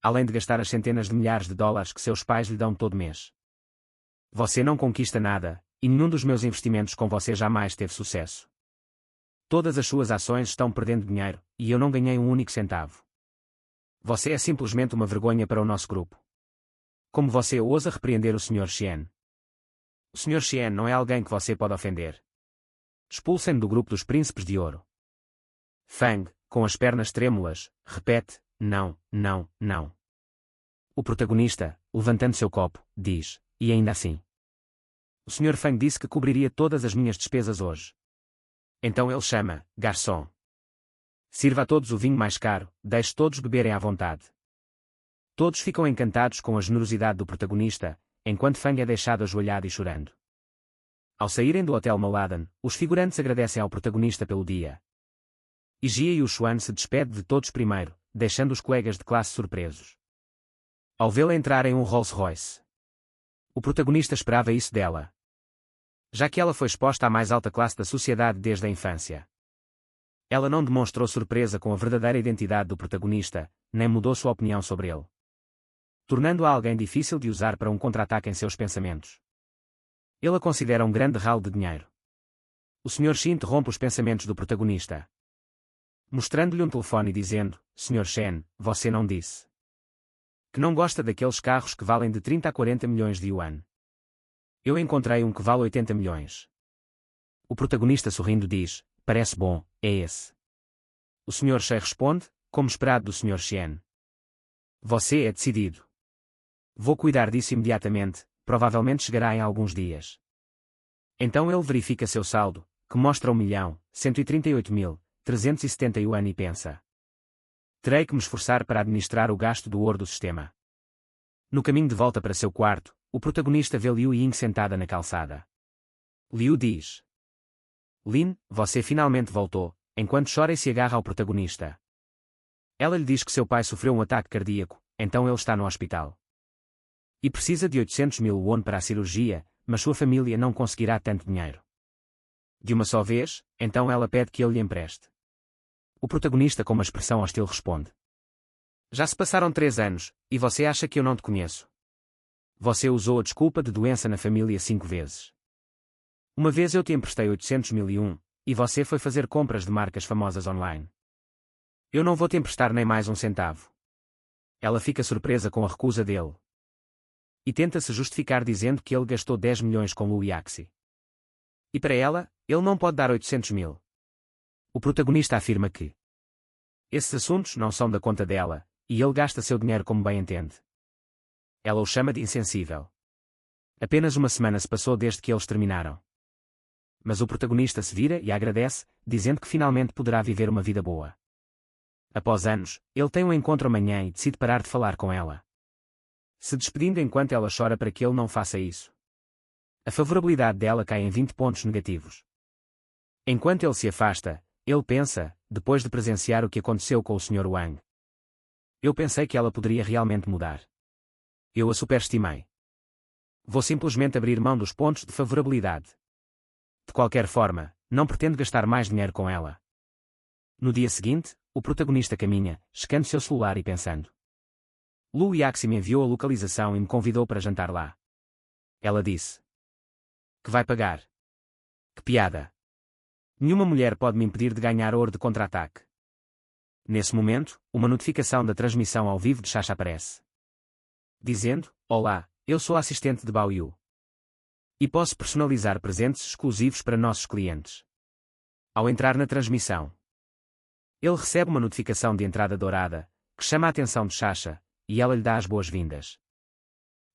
Além de gastar as centenas de milhares de dólares que seus pais lhe dão todo mês. Você não conquista nada, e nenhum dos meus investimentos com você jamais teve sucesso. Todas as suas ações estão perdendo dinheiro, e eu não ganhei um único centavo. Você é simplesmente uma vergonha para o nosso grupo. Como você ousa repreender o Sr. Xian? O Sr. Xian não é alguém que você pode ofender. Expulsem-no do grupo dos príncipes de ouro. Fang, com as pernas trêmulas, repete, não, não, não. O protagonista, levantando seu copo, diz, e ainda assim. O Sr. Fang disse que cobriria todas as minhas despesas hoje. Então ele chama, garçom. Sirva a todos o vinho mais caro, deixe todos beberem à vontade. Todos ficam encantados com a generosidade do protagonista, enquanto Fang é deixado ajoelhado e chorando. Ao saírem do Hotel Moladen, os figurantes agradecem ao protagonista pelo dia. E Jia e o Xuan se despede de todos primeiro, deixando os colegas de classe surpresos. Ao vê-la entrar em um Rolls-Royce. O protagonista esperava isso dela. Já que ela foi exposta à mais alta classe da sociedade desde a infância. Ela não demonstrou surpresa com a verdadeira identidade do protagonista, nem mudou sua opinião sobre ele. Tornando-a alguém difícil de usar para um contra-ataque em seus pensamentos. Ele a considera um grande ralo de dinheiro. O Sr. Xin interrompe os pensamentos do protagonista. Mostrando-lhe um telefone e dizendo, Sr. Shen, você não disse que não gosta daqueles carros que valem de 30 a 40 milhões de yuan. Eu encontrei um que vale 80 milhões. O protagonista sorrindo diz, parece bom, é esse. O Sr. Shen responde, como esperado do Sr. Xian. Você é decidido. Vou cuidar disso imediatamente, provavelmente chegará em alguns dias. Então ele verifica seu saldo, que mostra 1.138.370 yuan e pensa. Terei que me esforçar para administrar o gasto do ouro do sistema. No caminho de volta para seu quarto, o protagonista vê Liu Ying sentada na calçada. Liu diz. Lin, você finalmente voltou, enquanto chora e se agarra ao protagonista. Ela lhe diz que seu pai sofreu um ataque cardíaco, então ele está no hospital. E precisa de 800 mil won para a cirurgia, mas sua família não conseguirá tanto dinheiro. De uma só vez, então ela pede que ele lhe empreste. O protagonista com uma expressão hostil responde. Já se passaram 3 anos, e você acha que eu não te conheço? Você usou a desculpa de doença na família 5 vezes. Uma vez eu te emprestei 800 mil yuan, e você foi fazer compras de marcas famosas online. Eu não vou te emprestar nem mais um centavo. Ela fica surpresa com a recusa dele. E tenta se justificar dizendo que ele gastou 10 milhões com Lu Yaxi. E para ela, ele não pode dar 800 mil. O protagonista afirma que esses assuntos não são da conta dela, e ele gasta seu dinheiro como bem entende. Ela o chama de insensível. Apenas uma semana se passou desde que eles terminaram. Mas o protagonista se vira e agradece, dizendo que finalmente poderá viver uma vida boa. Após anos, ele tem um encontro amanhã e decide parar de falar com ela. Se despedindo enquanto ela chora para que ele não faça isso. A favorabilidade dela cai em 20 pontos negativos. Enquanto ele se afasta, ele pensa, depois de presenciar o que aconteceu com o Sr. Wang. Eu pensei que ela poderia realmente mudar. Eu a superestimei. Vou simplesmente abrir mão dos pontos de favorabilidade. De qualquer forma, não pretendo gastar mais dinheiro com ela. No dia seguinte, o protagonista caminha, checando seu celular e pensando. Lu Yaxi me enviou a localização e me convidou para jantar lá. Ela disse. Que vai pagar. Que piada. Nenhuma mulher pode me impedir de ganhar ouro de contra-ataque. Nesse momento, uma notificação da transmissão ao vivo de Sasha aparece. Dizendo, olá, eu sou a assistente de Bao Yu. E posso personalizar presentes exclusivos para nossos clientes. Ao entrar na transmissão, ele recebe uma notificação de entrada dourada, que chama a atenção de Sasha, e ela lhe dá as boas-vindas.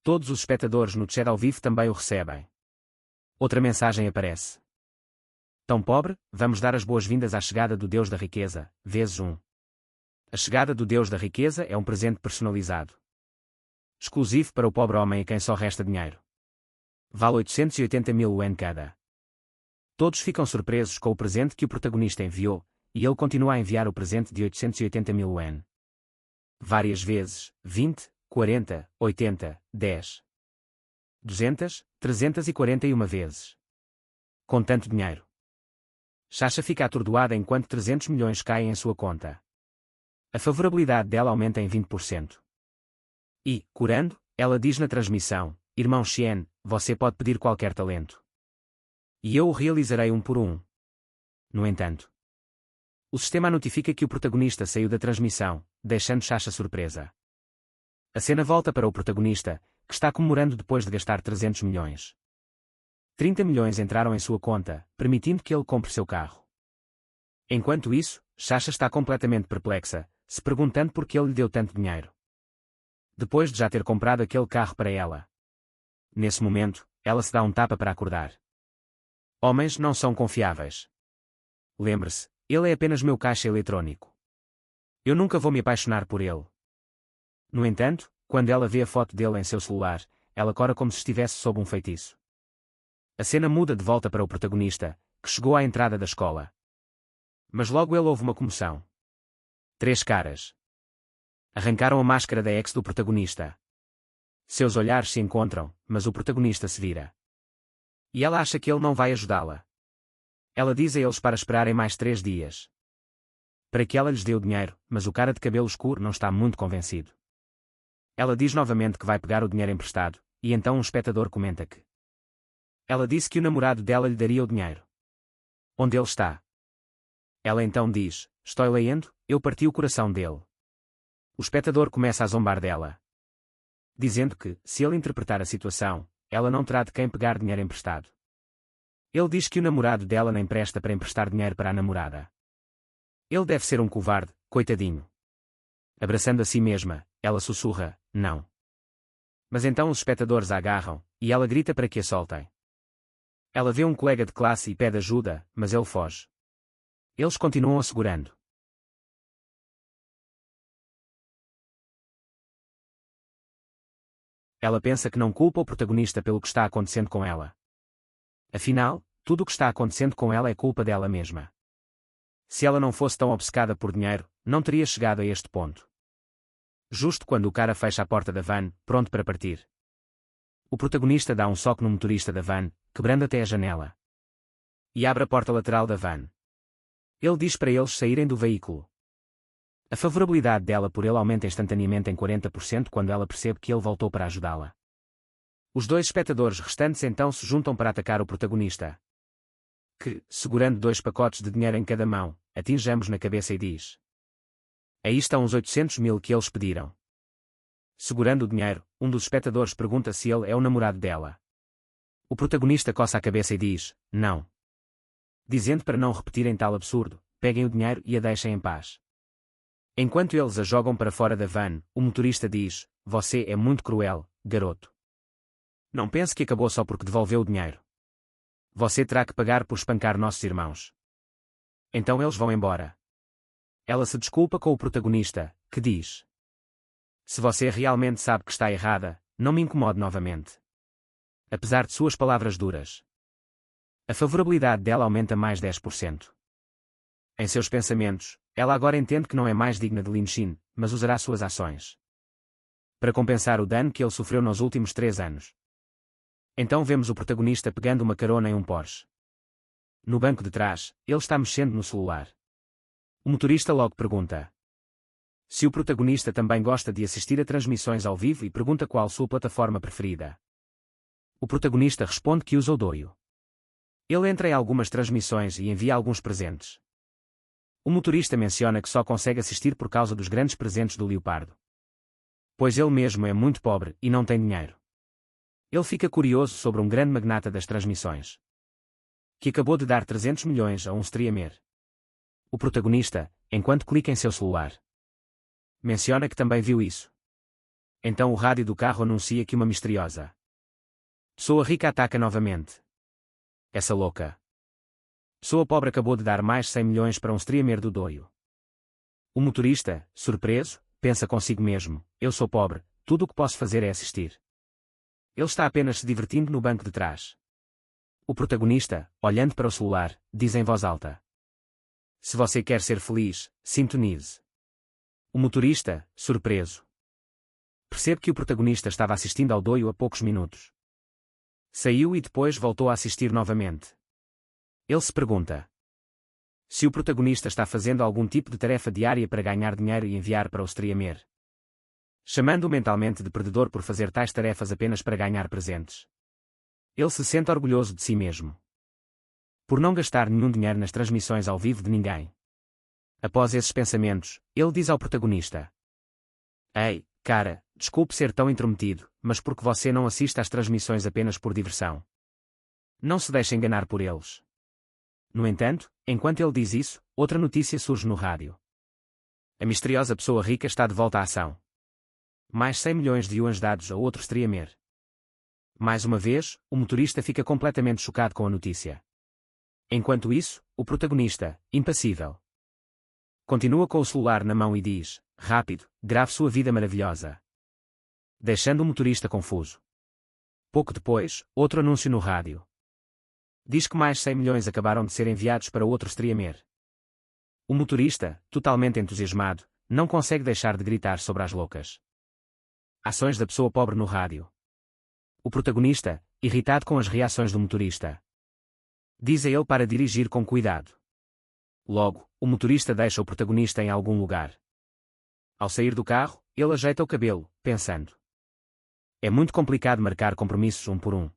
Todos os espectadores no chat ao vivo também o recebem. Outra mensagem aparece. Tão pobre, vamos dar as boas-vindas à chegada do Deus da Riqueza, vezes 1. A chegada do Deus da Riqueza é um presente personalizado. Exclusivo para o pobre homem a quem só resta dinheiro. Vale 880 mil yuan cada. Todos ficam surpresos com o presente que o protagonista enviou, e ele continua a enviar o presente de 880.000 yuan. Várias vezes, 20, 40, 80, 10, 200, 341 vezes. Com tanto dinheiro. Sasha fica atordoada enquanto 300 milhões caem em sua conta. A favorabilidade dela aumenta em 20%. E, curando, ela diz na transmissão: Irmão Xian, você pode pedir qualquer talento. E eu o realizarei um por um. No entanto, o sistema notifica que o protagonista saiu da transmissão, deixando Sasha surpresa. A cena volta para o protagonista, que está comemorando depois de gastar 300 milhões. 30 milhões entraram em sua conta, permitindo que ele compre seu carro. Enquanto isso, Sasha está completamente perplexa, se perguntando por que ele lhe deu tanto dinheiro. Depois de já ter comprado aquele carro para ela. Nesse momento, ela se dá um tapa para acordar. Homens não são confiáveis. Lembre-se, ele é apenas meu caixa eletrônico. Eu nunca vou me apaixonar por ele. No entanto, quando ela vê a foto dele em seu celular, ela cora como se estivesse sob um feitiço. A cena muda de volta para o protagonista, que chegou à entrada da escola. Mas logo ele ouve uma comoção. 3 caras. Arrancaram a máscara da ex do protagonista. Seus olhares se encontram, mas o protagonista se vira. E ela acha que ele não vai ajudá-la. Ela diz a eles para esperarem mais 3 dias. Para que ela lhes dê o dinheiro, mas o cara de cabelo escuro não está muito convencido. Ela diz novamente que vai pegar o dinheiro emprestado, e então um espectador comenta que ela disse que o namorado dela lhe daria o dinheiro. Onde ele está? Ela então diz: Estou lendo, eu parti o coração dele. O espectador começa a zombar dela, dizendo que, se ele interpretar a situação, ela não terá de quem pegar dinheiro emprestado. Ele diz que o namorado dela nem presta para emprestar dinheiro para a namorada. Ele deve ser um covarde, coitadinho. Abraçando a si mesma, ela sussurra: não. Mas então os espectadores a agarram, e ela grita para que a soltem. Ela vê um colega de classe e pede ajuda, mas ele foge. Eles continuam a segurando. Ela pensa que não culpa o protagonista pelo que está acontecendo com ela. Afinal, tudo o que está acontecendo com ela é culpa dela mesma. Se ela não fosse tão obcecada por dinheiro, não teria chegado a este ponto. Justo quando o cara fecha a porta da van, pronto para partir. O protagonista dá um soco no motorista da van, quebrando até a janela. E abre a porta lateral da van. Ele diz para eles saírem do veículo. A favorabilidade dela por ele aumenta instantaneamente em 40% quando ela percebe que ele voltou para ajudá-la. Os 2 espectadores restantes então se juntam para atacar o protagonista, que, segurando 2 pacotes de dinheiro em cada mão, atinge ambos na cabeça e diz: aí estão os 800 mil que eles pediram. Segurando o dinheiro, um dos espectadores pergunta se ele é o namorado dela. O protagonista coça a cabeça e diz: não. Dizendo para não repetirem tal absurdo, peguem o dinheiro e a deixem em paz. Enquanto eles a jogam para fora da van, o motorista diz: você é muito cruel, garoto. Não pense que acabou só porque devolveu o dinheiro. Você terá que pagar por espancar nossos irmãos. Então eles vão embora. Ela se desculpa com o protagonista, que diz: se você realmente sabe que está errada, não me incomode novamente. Apesar de suas palavras duras, a favorabilidade dela aumenta mais 10%. Em seus pensamentos, ela agora entende que não é mais digna de Lin Xin, mas usará suas ações para compensar o dano que ele sofreu nos últimos 3 anos. Então vemos o protagonista pegando uma carona em um Porsche. No banco de trás, ele está mexendo no celular. O motorista logo pergunta se o protagonista também gosta de assistir a transmissões ao vivo e pergunta qual sua plataforma preferida. O protagonista responde que usa o Douyin. Ele entra em algumas transmissões e envia alguns presentes. O motorista menciona que só consegue assistir por causa dos grandes presentes do Leopardo, pois ele mesmo é muito pobre e não tem dinheiro. Ele fica curioso sobre um grande magnata das transmissões, que acabou de dar 300 milhões a um streamer. O protagonista, enquanto clica em seu celular, menciona que também viu isso. Então o rádio do carro anuncia que uma misteriosa pessoa rica ataca novamente. Essa louca pessoa pobre acabou de dar mais 100 milhões para um streamer do Douyin. O motorista, surpreso, pensa consigo mesmo: eu sou pobre, tudo o que posso fazer é assistir. Ele está apenas se divertindo no banco de trás. O protagonista, olhando para o celular, diz em voz alta: se você quer ser feliz, sintonize. O motorista, surpreso, percebe que o protagonista estava assistindo ao doio há poucos minutos. Saiu e depois voltou a assistir novamente. Ele se pergunta se o protagonista está fazendo algum tipo de tarefa diária para ganhar dinheiro e enviar para o streamer, chamando-o mentalmente de perdedor por fazer tais tarefas apenas para ganhar presentes. Ele se sente orgulhoso de si mesmo por não gastar nenhum dinheiro nas transmissões ao vivo de ninguém. Após esses pensamentos, ele diz ao protagonista: ei, cara, desculpe ser tão intrometido, mas por que você não assiste às transmissões apenas por diversão? Não se deixe enganar por eles. No entanto, enquanto ele diz isso, outra notícia surge no rádio. A misteriosa pessoa rica está de volta à ação. Mais 100 milhões de yuans dados a outro streamer. Mais uma vez, o motorista fica completamente chocado com a notícia. Enquanto isso, o protagonista, impassível, continua com o celular na mão e diz: rápido, grave sua vida maravilhosa. Deixando o motorista confuso. Pouco depois, outro anúncio no rádio. Diz que mais 100 milhões acabaram de ser enviados para outro streamer. O motorista, totalmente entusiasmado, não consegue deixar de gritar sobre as loucas ações da pessoa pobre no rádio. O protagonista, irritado com as reações do motorista, diz a ele para dirigir com cuidado. Logo, o motorista deixa o protagonista em algum lugar. Ao sair do carro, ele ajeita o cabelo, pensando: é muito complicado marcar compromissos um por um.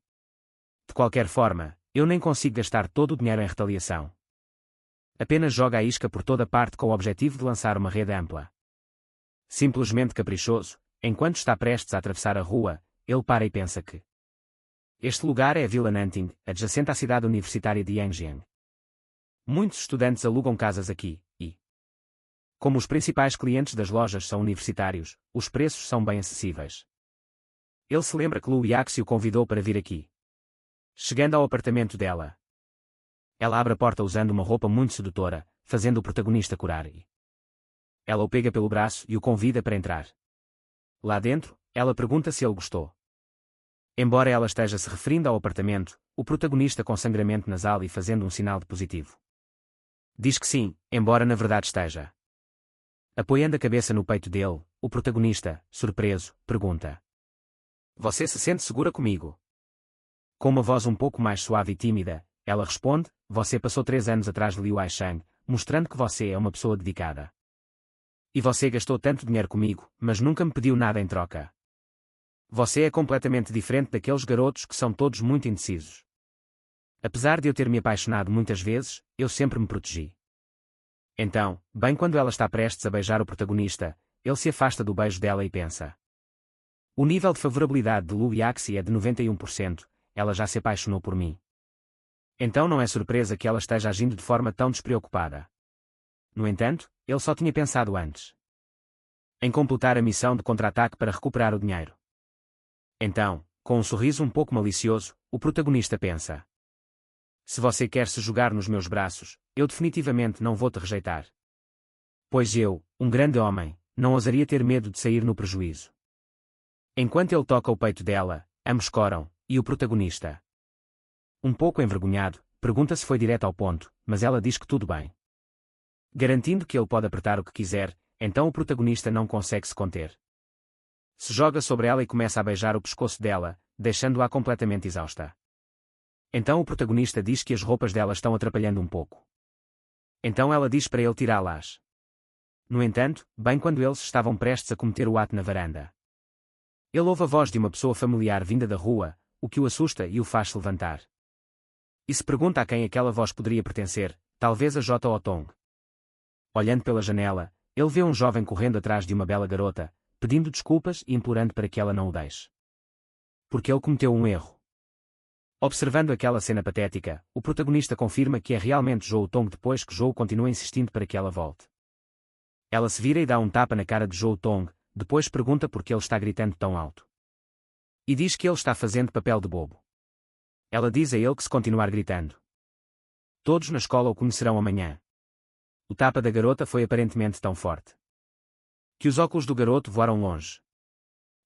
De qualquer forma, eu nem consigo gastar todo o dinheiro em retaliação. Apenas joga a isca por toda parte com o objetivo de lançar uma rede ampla. Simplesmente caprichoso, enquanto está prestes a atravessar a rua, ele para e pensa que este lugar é a Vila Nanting, adjacente à cidade universitária de Yangjiang. Muitos estudantes alugam casas aqui, e como os principais clientes das lojas são universitários, os preços são bem acessíveis. Ele se lembra que Lu Yaxi o convidou para vir aqui. Chegando ao apartamento dela, ela abre a porta usando uma roupa muito sedutora, fazendo o protagonista curar e ela o pega pelo braço e o convida para entrar. Lá dentro, ela pergunta se ele gostou. Embora ela esteja se referindo ao apartamento, o protagonista com sangramento nasal e fazendo um sinal de positivo diz que sim, embora na verdade esteja apoiando a cabeça no peito dele. O protagonista, surpreso, pergunta: você se sente segura comigo? Com uma voz um pouco mais suave e tímida, ela responde: você passou 3 anos atrás de Liu Aishang, mostrando que você é uma pessoa dedicada. E você gastou tanto dinheiro comigo, mas nunca me pediu nada em troca. Você é completamente diferente daqueles garotos que são todos muito indecisos. Apesar de eu ter me apaixonado muitas vezes, eu sempre me protegi. Então, bem quando ela está prestes a beijar o protagonista, ele se afasta do beijo dela e pensa: o nível de favorabilidade de Lu Yaxi é de 91%, ela já se apaixonou por mim. Então não é surpresa que ela esteja agindo de forma tão despreocupada. No entanto, ele só tinha pensado antes em completar a missão de contra-ataque para recuperar o dinheiro. Então, com um sorriso um pouco malicioso, o protagonista pensa: se você quer se jogar nos meus braços, eu definitivamente não vou te rejeitar. Pois eu, um grande homem, não ousaria ter medo de sair no prejuízo. Enquanto ele toca o peito dela, ambos coram, e o protagonista, um pouco envergonhado, pergunta se foi direto ao ponto, mas ela diz que tudo bem. Garantindo que ele pode apertar o que quiser, então o protagonista não consegue se conter. Se joga sobre ela e começa a beijar o pescoço dela, deixando-a completamente exausta. Então o protagonista diz que as roupas dela estão atrapalhando um pouco. Então ela diz para ele tirá-las. No entanto, bem quando eles estavam prestes a cometer o ato na varanda, ele ouve a voz de uma pessoa familiar vinda da rua, o que o assusta e o faz se levantar. E se pergunta a quem aquela voz poderia pertencer, talvez a J. Otong. Olhando pela janela, ele vê um jovem correndo atrás de uma bela garota, pedindo desculpas e implorando para que ela não o deixe. Porque ele cometeu um erro. Observando aquela cena patética, o protagonista confirma que é realmente Zhou Tong depois que Zhou continua insistindo para que ela volte. Ela se vira e dá um tapa na cara de Zhou Tong, depois pergunta por que ele está gritando tão alto. E diz que ele está fazendo papel de bobo. Ela diz a ele que se continuar gritando, todos na escola o conhecerão amanhã. O tapa da garota foi aparentemente tão forte que os óculos do garoto voaram longe.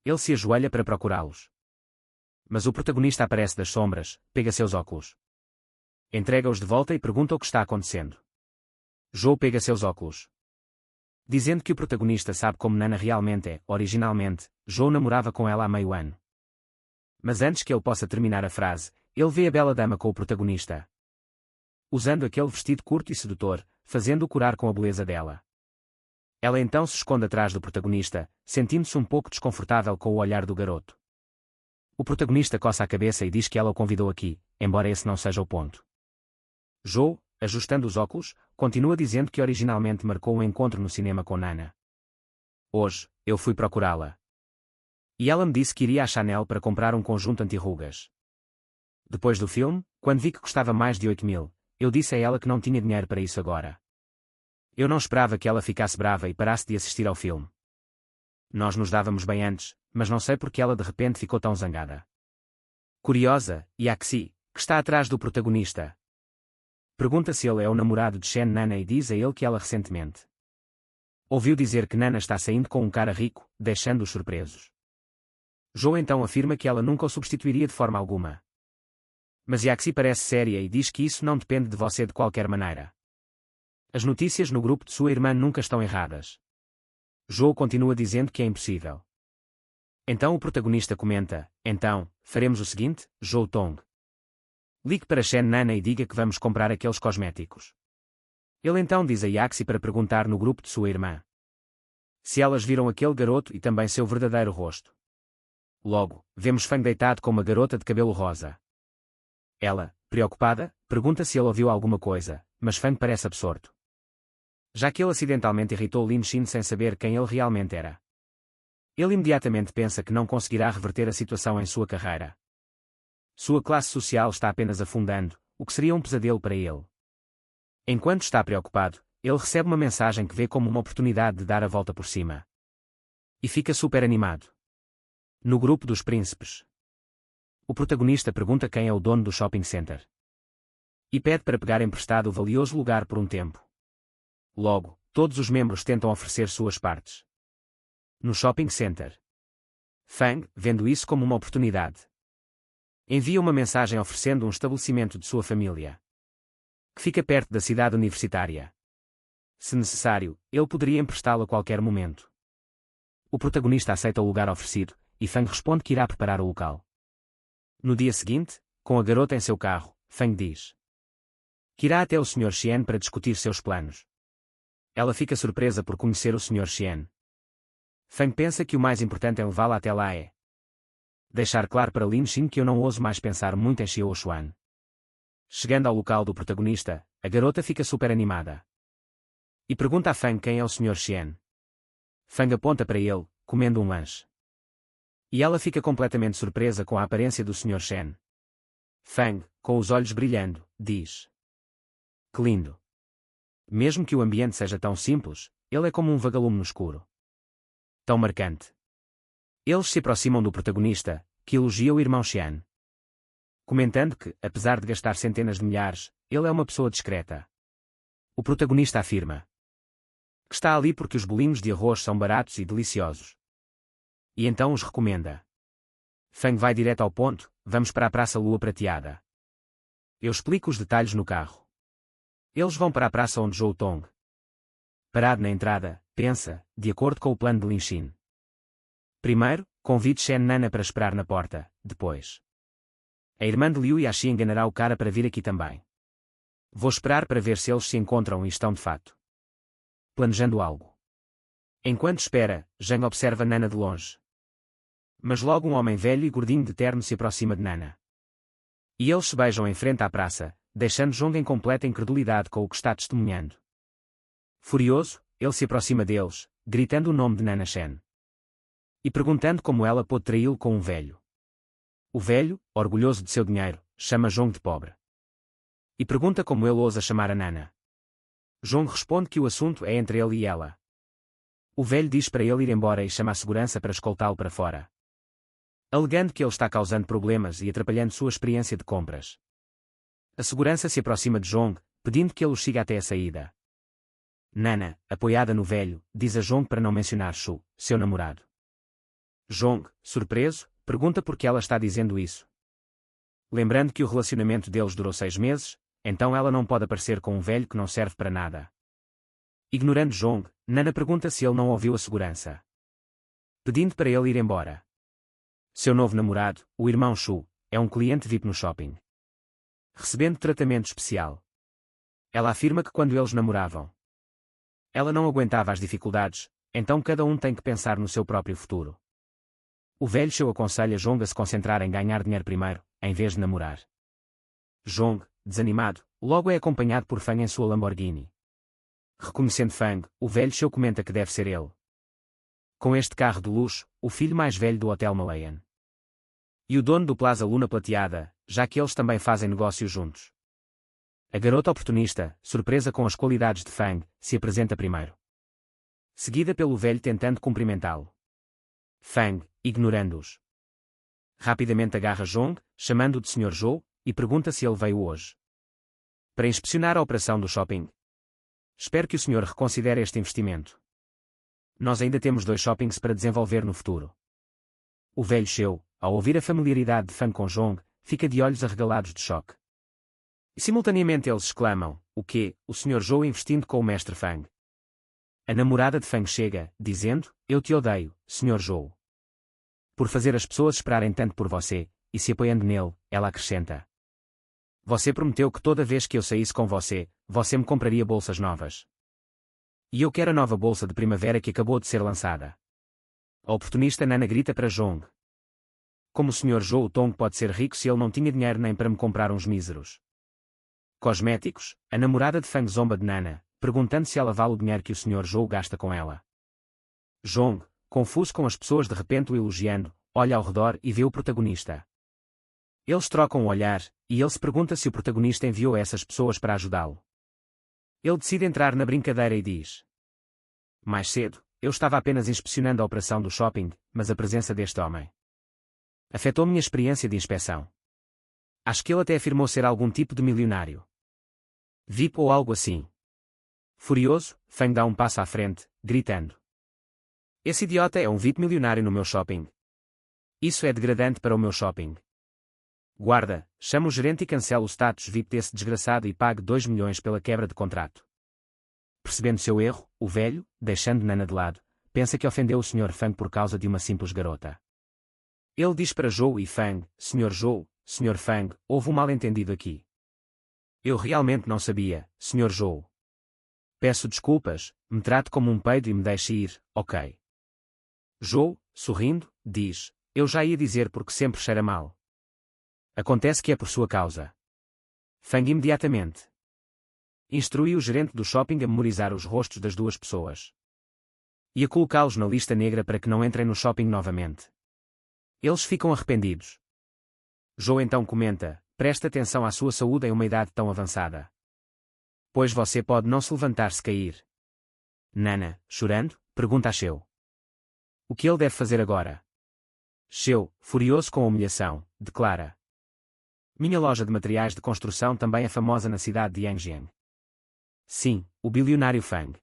Ele se ajoelha para procurá-los. Mas o protagonista aparece das sombras, pega seus óculos entrega-os de volta e pergunta o que está acontecendo. Joe pega seus óculos. Dizendo que o protagonista sabe como Nana realmente é. Originalmente, Joe namorava com ela há meio ano. Mas antes que ele possa terminar a frase, ele vê a bela dama com o protagonista. Usando aquele vestido curto e sedutor, fazendo-o curar com a beleza dela. Ela então se esconde atrás do protagonista, sentindo-se um pouco desconfortável com o olhar do garoto. O protagonista coça a cabeça e diz que ela o convidou aqui, embora esse não seja o ponto. Joe, ajustando os óculos, continua dizendo que originalmente marcou um encontro no cinema com Nana. Hoje, eu fui procurá-la. E ela me disse que iria à Chanel para comprar um conjunto anti-rugas. Depois do filme, quando vi que custava mais de 8.000, eu disse a ela que não tinha dinheiro para isso agora. Eu não esperava que ela ficasse brava e parasse de assistir ao filme. Nós nos dávamos bem antes, mas não sei porque ela de repente ficou tão zangada. Curiosa, Yaxi, que está atrás do protagonista. Pergunta se ele é o namorado de Shen Nana e diz a ele que ela recentemente ouviu dizer que Nana está saindo com um cara rico, deixando-os surpresos. Joe então afirma que ela nunca o substituiria de forma alguma. Mas Yaxi parece séria e diz que isso não depende de você de qualquer maneira. As notícias no grupo de sua irmã nunca estão erradas. Joe continua dizendo que é impossível. Então o protagonista comenta, então, faremos o seguinte, Joe Tong. Ligue para Shen Nana e diga que vamos comprar aqueles cosméticos. Ele então diz a Yaxi para perguntar no grupo de sua irmã se elas viram aquele garoto e também seu verdadeiro rosto. Logo, vemos Fang deitado com uma garota de cabelo rosa. Ela, preocupada, pergunta se ele ouviu alguma coisa, mas Fang parece absorto. Já que ele acidentalmente irritou Lin Xin sem saber quem ele realmente era. Ele imediatamente pensa que não conseguirá reverter a situação em sua carreira. Sua classe social está apenas afundando, o que seria um pesadelo para ele. Enquanto está preocupado, ele recebe uma mensagem que vê como uma oportunidade de dar a volta por cima. E fica super animado. No grupo dos príncipes, o protagonista pergunta quem é o dono do shopping center. E pede para pegar emprestado o valioso lugar por um tempo. Logo, todos os membros tentam oferecer suas partes. No shopping center, Fang, vendo isso como uma oportunidade, envia uma mensagem oferecendo um estabelecimento de sua família, que fica perto da cidade universitária. Se necessário, ele poderia emprestá-lo a qualquer momento. O protagonista aceita o lugar oferecido, e Fang responde que irá preparar o local. No dia seguinte, com a garota em seu carro, Fang diz que irá até o Sr. Xian para discutir seus planos. Ela fica surpresa por conhecer o Sr. Xian. Fang pensa que o mais importante em levá-la até lá é deixar claro para Lin Xin que eu não ouso mais pensar muito em Xiao Xuan. Chegando ao local do protagonista, a garota fica super animada. E pergunta a Fang quem é o Sr. Xian. Fang aponta para ele, comendo um lanche. E ela fica completamente surpresa com a aparência do Sr. Shen. Fang, com os olhos brilhando, diz: que lindo. Mesmo que o ambiente seja tão simples, ele é como um vagalume no escuro. Tão marcante. Eles se aproximam do protagonista, que elogia o irmão Xian, comentando que, apesar de gastar centenas de milhares, ele é uma pessoa discreta. O protagonista afirma que está ali porque os bolinhos de arroz são baratos e deliciosos. E então os recomenda. Fang vai direto ao ponto, vamos para a Praça Lua Prateada. Eu explico os detalhes no carro. Eles vão para a praça onde Zhou Tong, parado na entrada, pensa, de acordo com o plano de Lin Xin. Primeiro, convide Shen Nana para esperar na porta, depois a irmã de Liu Yaxi enganará o cara para vir aqui também. Vou esperar para ver se eles se encontram e estão de fato planejando algo. Enquanto espera, Zhang observa Nana de longe. Mas logo um homem velho e gordinho de terno se aproxima de Nana. E eles se beijam em frente à praça, deixando Zhong em completa incredulidade com o que está testemunhando. Furioso, ele se aproxima deles, gritando o nome de Nana Shen. E perguntando como ela pôde traí-lo com um velho. O velho, orgulhoso de seu dinheiro, chama Zhong de pobre. E pergunta como ele ousa chamar a Nana. Zhong responde que o assunto é entre ele e ela. O velho diz para ele ir embora e chama a segurança para escoltá-lo para fora, alegando que ele está causando problemas e atrapalhando sua experiência de compras. A segurança se aproxima de Zhong, pedindo que ele o siga até a saída. Nana, apoiada no velho, diz a Zhong para não mencionar Shu, seu namorado. Zhong, surpreso, pergunta por que ela está dizendo isso. Lembrando que o relacionamento deles durou 6 meses, então ela não pode aparecer com um velho que não serve para nada. Ignorando Jong, Nana pergunta se ele não ouviu a segurança, pedindo para ele ir embora. Seu novo namorado, o irmão Shu, é um cliente VIP no shopping, recebendo tratamento especial. Ela afirma que quando eles namoravam, ela não aguentava as dificuldades, então cada um tem que pensar no seu próprio futuro. O velho Shu aconselha Jong a se concentrar em ganhar dinheiro primeiro, em vez de namorar. Jong, desanimado, logo é acompanhado por Fang em sua Lamborghini. Reconhecendo Fang, o velho Shu comenta que deve ser ele. Com este carro de luxo, o filho mais velho do Hotel Malayan. E o dono do Plaza Luna Plateada, já que eles também fazem negócios juntos. A garota oportunista, surpresa com as qualidades de Fang, se apresenta primeiro, seguida pelo velho tentando cumprimentá-lo. Fang, ignorando-os, rapidamente agarra Jong, chamando-o de Sr. Zhou, e pergunta se ele veio hoje para inspecionar a operação do shopping. Espero que o senhor reconsidere este investimento. Nós ainda temos 2 shoppings para desenvolver no futuro. O velho Sheu, ao ouvir a familiaridade de Fang com Jong, fica de olhos arregalados de choque. E simultaneamente eles exclamam, o quê? O Sr. Zhou investindo com o mestre Fang. A namorada de Fang chega, dizendo, eu te odeio, Sr. Zhou, por fazer as pessoas esperarem tanto por você, e se apoiando nele, ela acrescenta. Você prometeu que toda vez que eu saísse com você, você me compraria bolsas novas. E eu quero a nova bolsa de primavera que acabou de ser lançada. A oportunista Nana grita para Jong. Como o Sr. Zhou Tong pode ser rico se ele não tinha dinheiro nem para me comprar uns míseros cosméticos? A namorada de Fang zomba de Nana, perguntando se ela vale o dinheiro que o Sr. Zhou gasta com ela. Jong, confuso com as pessoas de repente o elogiando, olha ao redor e vê o protagonista. Eles trocam um olhar, e ele se pergunta se o protagonista enviou essas pessoas para ajudá-lo. Ele decide entrar na brincadeira e diz. Mais cedo, eu estava apenas inspecionando a operação do shopping, mas a presença deste homem afetou minha experiência de inspeção. Acho que ele até afirmou ser algum tipo de milionário. VIP ou algo assim. Furioso, Fang dá um passo à frente, gritando. Esse idiota é um VIP milionário no meu shopping. Isso é degradante para o meu shopping. Guarda, chama o gerente e cancela o status VIP desse desgraçado e pague 2 milhões pela quebra de contrato. Percebendo seu erro, o velho, deixando Nana de lado, pensa que ofendeu o Sr. Fang por causa de uma simples garota. Ele diz para Zhou e Fang, Sr. Zhou, Sr. Fang, houve um mal-entendido aqui. Eu realmente não sabia, Sr. Zhou. Peço desculpas, me trate como um peido e me deixe ir, ok? Zhou, sorrindo, diz, eu já ia dizer porque sempre cheira mal. Acontece que é por sua causa. Fang imediatamente instruiu o gerente do shopping a memorizar os rostos das 2 pessoas e a colocá-los na lista negra para que não entrem no shopping novamente. Eles ficam arrependidos. Zhou então comenta, preste atenção à sua saúde em uma idade tão avançada. Pois você pode não se levantar se cair. Nana, chorando, pergunta a Sheu. O que ele deve fazer agora? Sheu, furioso com a humilhação, declara. Minha loja de materiais de construção também é famosa na cidade de Yangjiang. Sim, o bilionário Fang.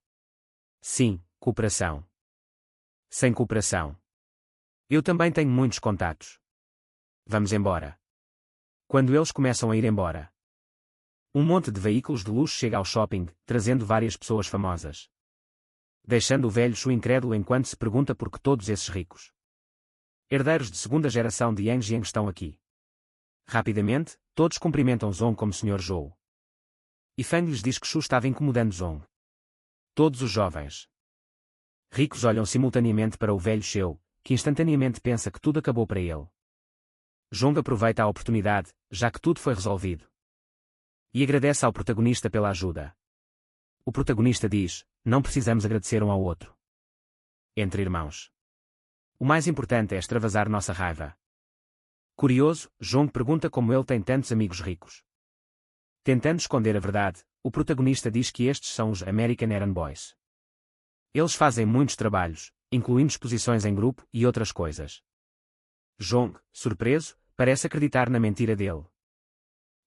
Sim, cooperação. Sem cooperação. Eu também tenho muitos contatos. Vamos embora. Quando eles começam a ir embora, um monte de veículos de luxo chega ao shopping, trazendo várias pessoas famosas. Deixando o velho Shu incrédulo enquanto se pergunta por que todos esses ricos herdeiros de segunda geração de Yangjiang estão aqui. Rapidamente, todos cumprimentam Zong como Sr. Zhou. E Fang lhes diz que Shu estava incomodando Zong. Todos os jovens ricos olham simultaneamente para o velho Sheu, que instantaneamente pensa que tudo acabou para ele. Zong aproveita a oportunidade, já que tudo foi resolvido, e agradece ao protagonista pela ajuda. O protagonista diz, não precisamos agradecer um ao outro. Entre irmãos, o mais importante é extravasar nossa raiva. Curioso, Zong pergunta como ele tem tantos amigos ricos. Tentando esconder a verdade, o protagonista diz que estes são os American Errand Boys. Eles fazem muitos trabalhos, incluindo exposições em grupo e outras coisas. Zong, surpreso, parece acreditar na mentira dele.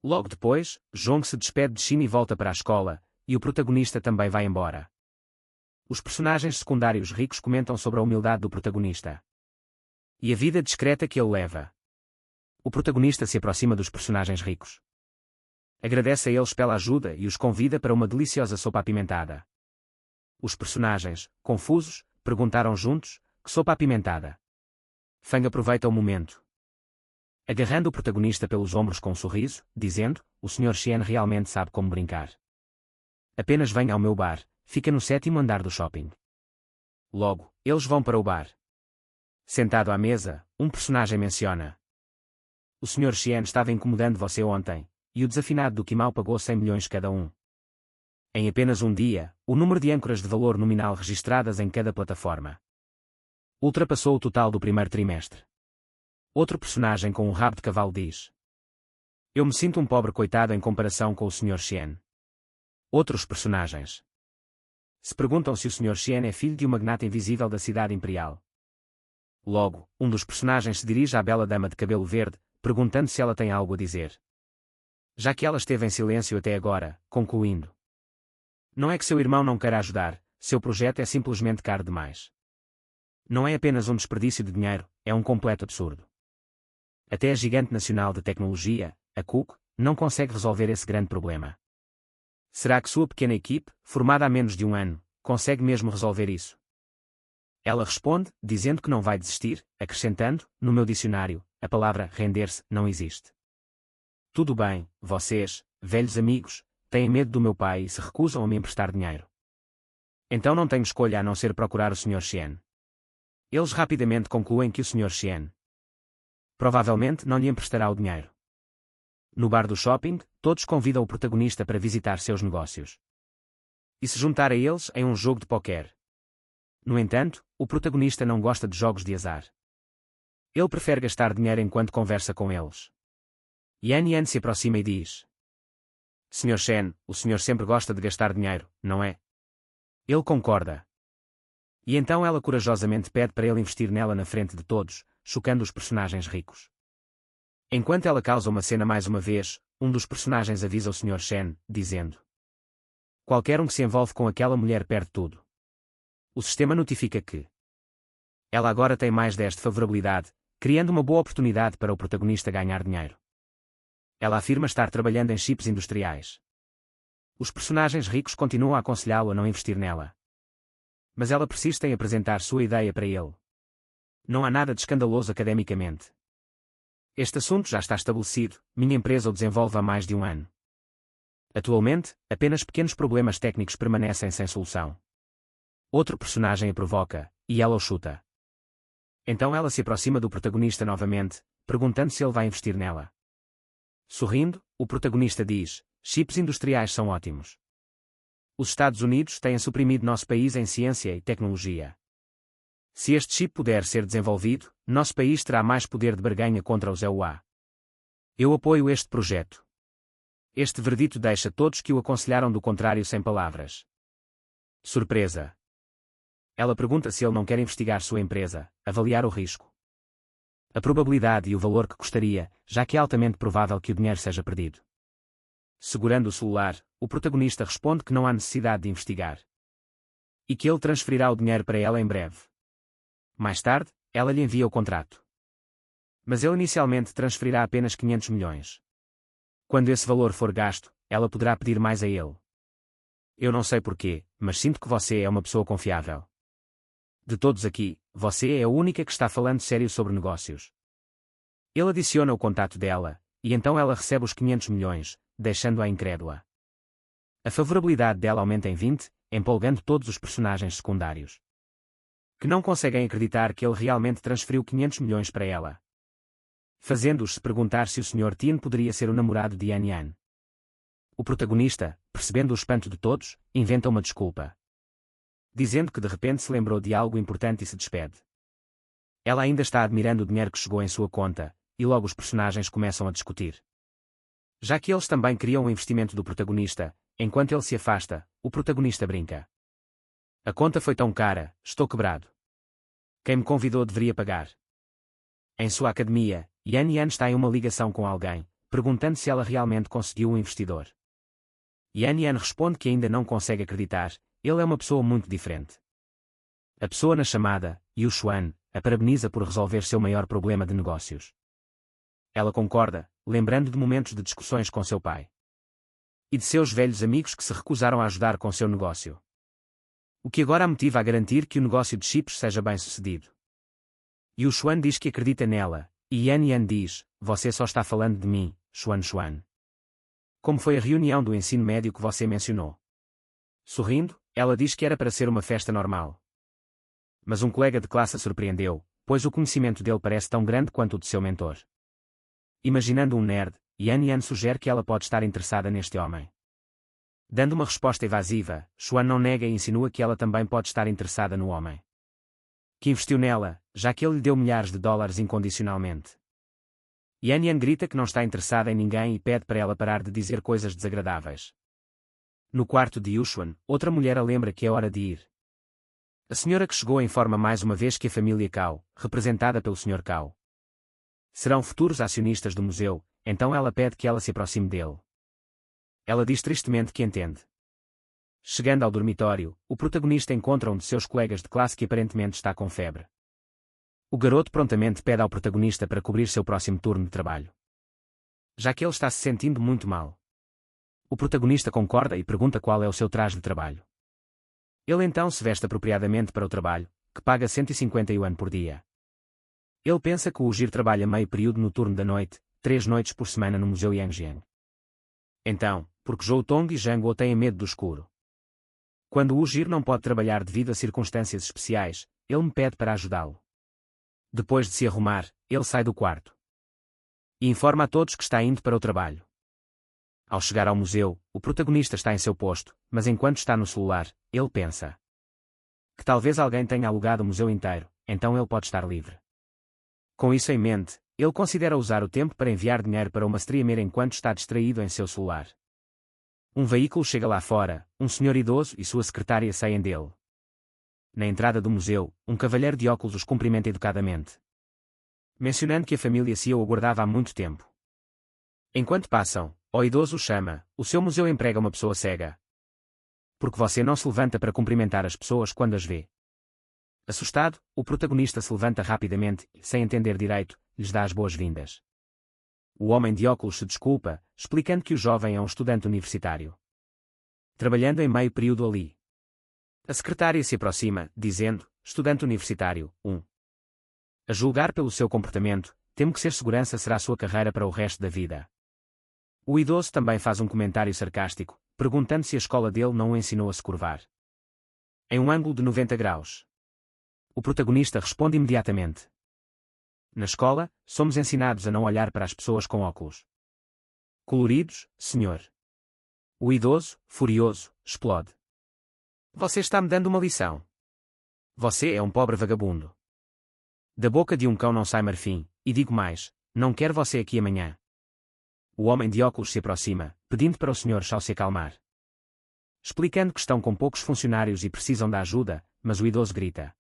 Logo depois, Zong se despede de Xin e volta para a escola, e o protagonista também vai embora. Os personagens secundários ricos comentam sobre a humildade do protagonista e a vida discreta que ele leva. O protagonista se aproxima dos personagens ricos. agradece a eles pela ajuda e os convida para uma deliciosa sopa apimentada. Os personagens, confusos, perguntaram juntos: que sopa apimentada? Fang aproveita o momento, agarrando o protagonista pelos ombros com um sorriso, dizendo: o Sr. Xian realmente sabe como brincar. Apenas venha ao meu bar, fica no 7º andar do shopping. Logo, eles vão para o bar. Sentado à mesa, um personagem menciona: o Sr. Xian estava incomodando você ontem, e o desafinado do Qimao pagou 100 milhões cada um. Em apenas um dia, o número de âncoras de valor nominal registradas em cada plataforma ultrapassou o total do primeiro trimestre. Outro personagem com um rabo de cavalo diz: eu me sinto um pobre coitado em comparação com o Sr. Xian. Outros personagens se perguntam se o Sr. Xian é filho de um magnata invisível da cidade imperial. Logo, um dos personagens se dirige à bela dama de cabelo verde, perguntando se ela tem algo a dizer. Já que ela esteve em silêncio até agora, concluindo: não é que seu irmão não queira ajudar, seu projeto é simplesmente caro demais. Não é apenas um desperdício de dinheiro, é um completo absurdo. Até a gigante nacional de tecnologia, a Cook, não consegue resolver esse grande problema. Será que sua pequena equipe, formada há menos de um ano, consegue mesmo resolver isso? Ela responde, dizendo que não vai desistir, acrescentando: no meu dicionário, a palavra render-se não existe. Tudo bem, vocês, velhos amigos, têm medo do meu pai e se recusam a me emprestar dinheiro. Então não tenho escolha a não ser procurar o Sr. Xian. Eles rapidamente concluem que o Sr. Xian provavelmente não lhe emprestará o dinheiro. No bar do shopping, todos convidam o protagonista para visitar seus negócios e se juntar a eles em um jogo de póquer. No entanto, o protagonista não gosta de jogos de azar. Ele prefere gastar dinheiro enquanto conversa com eles. Yan Yan se aproxima e diz: Sr. Shen, o senhor sempre gosta de gastar dinheiro, não é? Ele concorda. E então ela corajosamente pede para ele investir nela na frente de todos, chocando os personagens ricos. Enquanto ela causa uma cena mais uma vez, um dos personagens avisa o Sr. Shen, dizendo: qualquer um que se envolve com aquela mulher perde tudo. O sistema notifica que ela agora tem mais 10 de favorabilidade, criando uma boa oportunidade para o protagonista ganhar dinheiro. Ela afirma estar trabalhando em chips industriais. Os personagens ricos continuam a aconselhá-lo a não investir nela. Mas ela persiste em apresentar sua ideia para ele. Não há nada de escandaloso academicamente. Este assunto já está estabelecido, minha empresa o desenvolve há mais de um ano. Atualmente, apenas pequenos problemas técnicos permanecem sem solução. Outro personagem a provoca, e ela o chuta. Então ela se aproxima do protagonista novamente, perguntando se ele vai investir nela. Sorrindo, o protagonista diz: chips industriais são ótimos. Os Estados Unidos têm suprimido nosso país em ciência e tecnologia. Se este chip puder ser desenvolvido, nosso país terá mais poder de barganha contra os EUA. Eu apoio este projeto. Este verdito deixa todos que o aconselharam do contrário sem palavras. Surpresa. Ela pergunta se ele não quer investigar sua empresa, avaliar o risco, a probabilidade e o valor que custaria, já que é altamente provável que o dinheiro seja perdido. Segurando o celular, o protagonista responde que não há necessidade de investigar. E que ele transferirá o dinheiro para ela em breve. Mais tarde, ela lhe envia o contrato. Mas ele inicialmente transferirá apenas 500 milhões. Quando esse valor for gasto, ela poderá pedir mais a ele. Eu não sei porquê, mas sinto que você é uma pessoa confiável. De todos aqui, você é a única que está falando sério sobre negócios. Ele adiciona o contato dela, e então ela recebe os 500 milhões, deixando-a incrédula. A favorabilidade dela aumenta em 20, empolgando todos os personagens secundários, que não conseguem acreditar que ele realmente transferiu 500 milhões para ela, fazendo-os se perguntar se o Sr. Tien poderia ser o namorado de Yan Yan. O protagonista, percebendo o espanto de todos, inventa uma desculpa, dizendo que de repente se lembrou de algo importante e se despede. Ela ainda está admirando o dinheiro que chegou em sua conta, e logo os personagens começam a discutir. Já que eles também queriam o investimento do protagonista, enquanto ele se afasta, o protagonista brinca: a conta foi tão cara, estou quebrado. Quem me convidou deveria pagar. Em sua academia, Yan Yan está em uma ligação com alguém, perguntando se ela realmente conseguiu um investidor. Yan Yan responde que ainda não consegue acreditar, ele é uma pessoa muito diferente. A pessoa na chamada, Yu Xuan, a parabeniza por resolver seu maior problema de negócios. Ela concorda, lembrando de momentos de discussões com seu pai. e de seus velhos amigos que se recusaram a ajudar com seu negócio. O que agora a motiva a garantir que o negócio de chips seja bem-sucedido. Yu Xuan diz que acredita nela, e Yan Yan diz, você só está falando de mim, Xuan Xuan. Como foi a reunião do ensino médio que você mencionou? Sorrindo, ela diz que era para ser uma festa normal. Mas um colega de classe a surpreendeu, pois o conhecimento dele parece tão grande quanto o de seu mentor. Imaginando um nerd, Yan Yan sugere que ela pode estar interessada neste homem. Dando uma resposta evasiva, Xuan não nega e insinua que ela também pode estar interessada no homem. Que investiu nela, já que ele lhe deu milhares de dólares incondicionalmente. Yan Yan grita que não está interessada em ninguém e pede para ela parar de dizer coisas desagradáveis. No quarto de Yu Xuan, outra mulher a lembra que é hora de ir. A senhora que chegou informa mais uma vez que a família Cao, representada pelo Sr. Cao, serão futuros acionistas do museu, então ela pede que ela se aproxime dele. Ela diz tristemente que entende. Chegando ao dormitório, o protagonista encontra um de seus colegas de classe que aparentemente está com febre. O garoto prontamente pede ao protagonista para cobrir seu próximo turno de trabalho, já que ele está se sentindo muito mal. O protagonista concorda e pergunta qual é o seu traje de trabalho. Ele então se veste apropriadamente para o trabalho, que paga 150 yuan por dia. Ele pensa que o Ujir trabalha meio período no turno da noite, 3 noites por semana no Museu Yangjiang. Então, porque Zhou Tong e Zhang Guo têm medo do escuro. Quando o Ujir não pode trabalhar devido a circunstâncias especiais, ele me pede para ajudá-lo. Depois de se arrumar, ele sai do quarto e informa a todos que está indo para o trabalho. Ao chegar ao museu, o protagonista está em seu posto, mas enquanto está no celular, ele pensa que talvez alguém tenha alugado o museu inteiro, então ele pode estar livre. Com isso em mente, ele considera usar o tempo para enviar dinheiro para uma streamer enquanto está distraído em seu celular. Um veículo chega lá fora, um senhor idoso e sua secretária saem dele. Na entrada do museu, um cavalheiro de óculos os cumprimenta educadamente, mencionando que a família Xiao o aguardava há muito tempo. Enquanto passam, o idoso o chama, o seu museu emprega uma pessoa cega. Porque você não se levanta para cumprimentar as pessoas quando as vê? Assustado, o protagonista se levanta rapidamente e, sem entender direito, lhes dá as boas-vindas. O homem de óculos se desculpa, explicando que o jovem é um estudante universitário, trabalhando em meio período ali. A secretária se aproxima, dizendo, estudante universitário, 1. A julgar pelo seu comportamento, temo que ser segurança será sua carreira para o resto da vida. O idoso também faz um comentário sarcástico, perguntando se a escola dele não o ensinou a se curvar em um ângulo de 90 graus. O protagonista responde imediatamente. Na escola, somos ensinados a não olhar para as pessoas com óculos coloridos, senhor. O idoso, furioso, explode. Você está me dando uma lição. Você é um pobre vagabundo. Da boca de um cão não sai marfim, e digo mais, não quero você aqui amanhã. O homem de óculos se aproxima, pedindo para o Sr. Shao se acalmar, explicando que estão com poucos funcionários e precisam da ajuda, mas o idoso grita,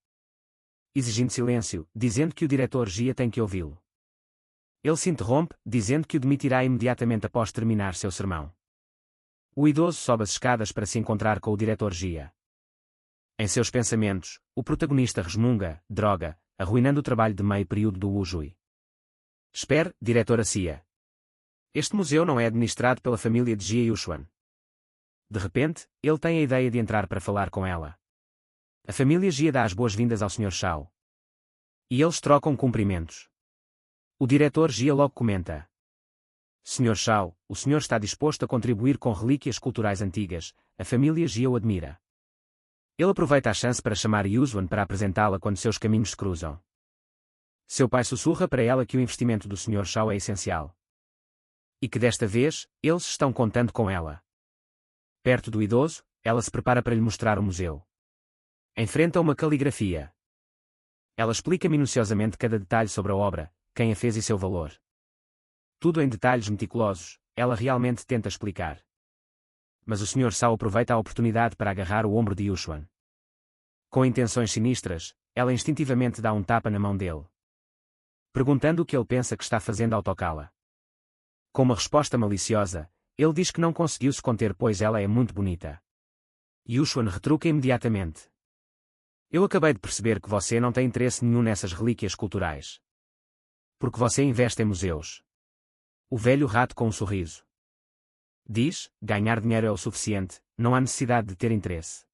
exigindo silêncio, dizendo que o diretor Jia tem que ouvi-lo. Ele se interrompe, dizendo que o demitirá imediatamente após terminar seu sermão. O idoso sobe as escadas para se encontrar com o diretor Jia. Em seus pensamentos, o protagonista resmunga, droga, arruinando o trabalho de meio período do Wu Jui. Espere, diretora Xia. Este museu não é administrado pela família de Jia Yuxuan. De repente, ele tem a ideia de entrar para falar com ela. A família Jia dá as boas-vindas ao Sr. Shao. E eles trocam cumprimentos. O diretor Jia logo comenta. Sr. Shao, o senhor está disposto a contribuir com relíquias culturais antigas, a família Jia o admira. Ele aproveita a chance para chamar Yuxuan para apresentá-la quando seus caminhos se cruzam. Seu pai sussurra para ela que o investimento do Sr. Shao é essencial. E que desta vez, eles estão contando com ela. Perto do idoso, ela se prepara para lhe mostrar o museu. Enfrenta uma caligrafia. Ela explica minuciosamente cada detalhe sobre a obra, quem a fez e seu valor. Tudo em detalhes meticulosos, ela realmente tenta explicar. Mas o Sr. Shao aproveita a oportunidade para agarrar o ombro de Yuxuan. Com intenções sinistras, ela instintivamente dá um tapa na mão dele, perguntando o que ele pensa que está fazendo ao tocá-la. Com uma resposta maliciosa, ele diz que não conseguiu se conter pois ela é muito bonita. Yuxuan retruca imediatamente. Eu acabei de perceber que você não tem interesse nenhum nessas relíquias culturais. Porque você investe em museus. O velho rato com um sorriso Diz, ganhar dinheiro é o suficiente, não há necessidade de ter interesse.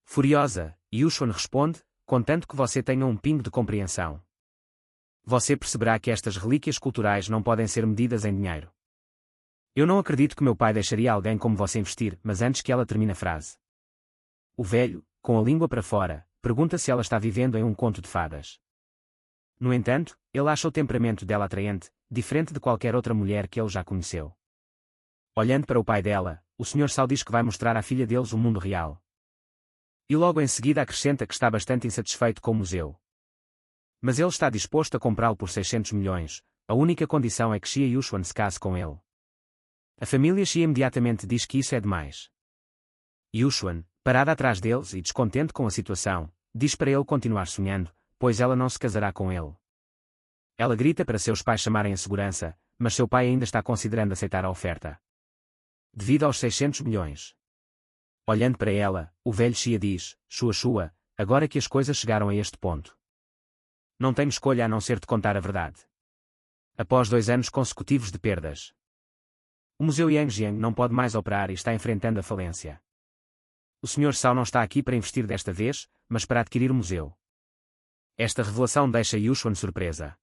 Furiosa, Yuxuan responde, contanto que você tenha um pingo de compreensão. Você perceberá que estas relíquias culturais não podem ser medidas em dinheiro. Eu não acredito que meu pai deixaria alguém como você investir, mas antes que ela termine a frase. O velho, com a língua para fora, pergunta se ela está vivendo em um conto de fadas. No entanto, ele acha o temperamento dela atraente, diferente de qualquer outra mulher que ele já conheceu. Olhando para o pai dela, o Sr. Sao diz que vai mostrar à filha deles o mundo real. E logo em seguida acrescenta que está bastante insatisfeito com o museu. Mas ele está disposto a comprá-lo por 600 milhões, a única condição é que Xia Yuxuan se case com ele. A família Xia imediatamente diz que isso é demais. Yuxuan, parada atrás deles e descontente com a situação, diz para ele continuar sonhando, pois ela não se casará com ele. Ela grita para seus pais chamarem a segurança, mas seu pai ainda está considerando aceitar a oferta. Devido aos 600 milhões. Olhando para ela, o velho Xia diz, Shua, agora que as coisas chegaram a este ponto. Não tenho escolha a não ser te contar a verdade. Após 2 anos consecutivos de perdas, o Museu Yangjiang não pode mais operar e está enfrentando a falência. O Sr. Sao não está aqui para investir desta vez, mas para adquirir o museu. Esta revelação deixa Yuxuan surpresa.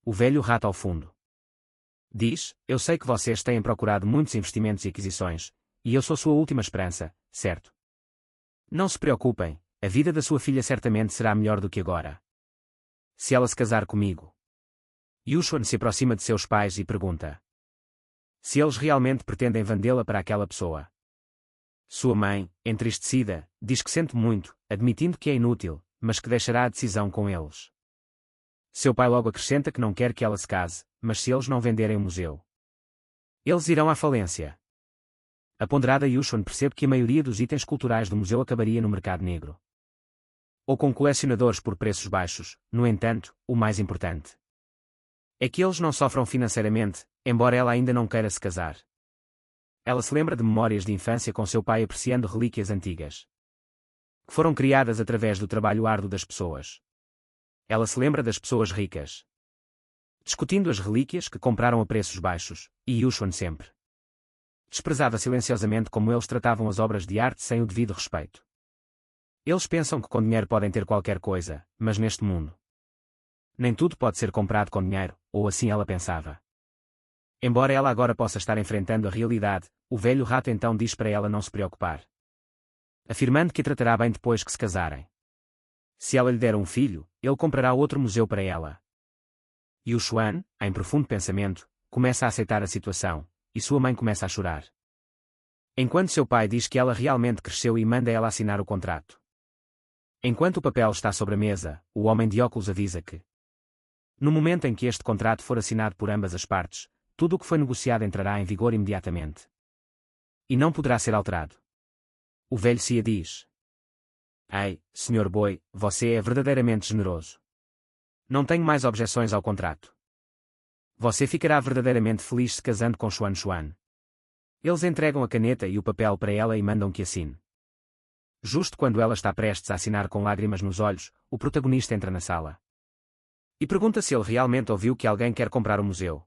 O velho rata ao fundo. Diz, eu sei que vocês têm procurado muitos investimentos e aquisições, e eu sou sua última esperança, certo? Não se preocupem, a vida da sua filha certamente será melhor do que agora. Se ela se casar comigo. Yuxuan se aproxima de seus pais e pergunta. Se eles realmente pretendem vendê-la para aquela pessoa. Sua mãe, entristecida, diz que sente muito, admitindo que é inútil, mas que deixará a decisão com eles. Seu pai logo acrescenta que não quer que ela se case, mas se eles não venderem o museu, eles irão à falência. A ponderada Yuxuan percebe que a maioria dos itens culturais do museu acabaria no mercado negro. Ou com colecionadores por preços baixos, no entanto, o mais importante é que eles não sofram financeiramente, embora ela ainda não queira se casar. Ela se lembra de memórias de infância com seu pai apreciando relíquias antigas, que foram criadas através do trabalho árduo das pessoas. Ela se lembra das pessoas ricas, discutindo as relíquias que compraram a preços baixos, e Yuxuan sempre desprezava silenciosamente como eles tratavam as obras de arte sem o devido respeito. Eles pensam que com dinheiro podem ter qualquer coisa, mas neste mundo, nem tudo pode ser comprado com dinheiro, ou assim ela pensava. Embora ela agora possa estar enfrentando a realidade, o velho rato então diz para ela não se preocupar, afirmando que a tratará bem depois que se casarem. Se ela lhe der um filho, ele comprará outro museu para ela. Yuxuan, em profundo pensamento, começa a aceitar a situação, e sua mãe começa a chorar. Enquanto seu pai diz que ela realmente cresceu e manda ela assinar o contrato. Enquanto o papel está sobre a mesa, o homem de óculos avisa que, no momento em que este contrato for assinado por ambas as partes, tudo o que foi negociado entrará em vigor imediatamente. E não poderá ser alterado. O velho Xia diz. Ei, Sr. Boi, você é verdadeiramente generoso. Não tenho mais objeções ao contrato. Você ficará verdadeiramente feliz se casando com Xuan. Eles entregam a caneta e o papel para ela e mandam que assine. Justo quando ela está prestes a assinar com lágrimas nos olhos, o protagonista entra na sala. E pergunta se ele realmente ouviu que alguém quer comprar o museu.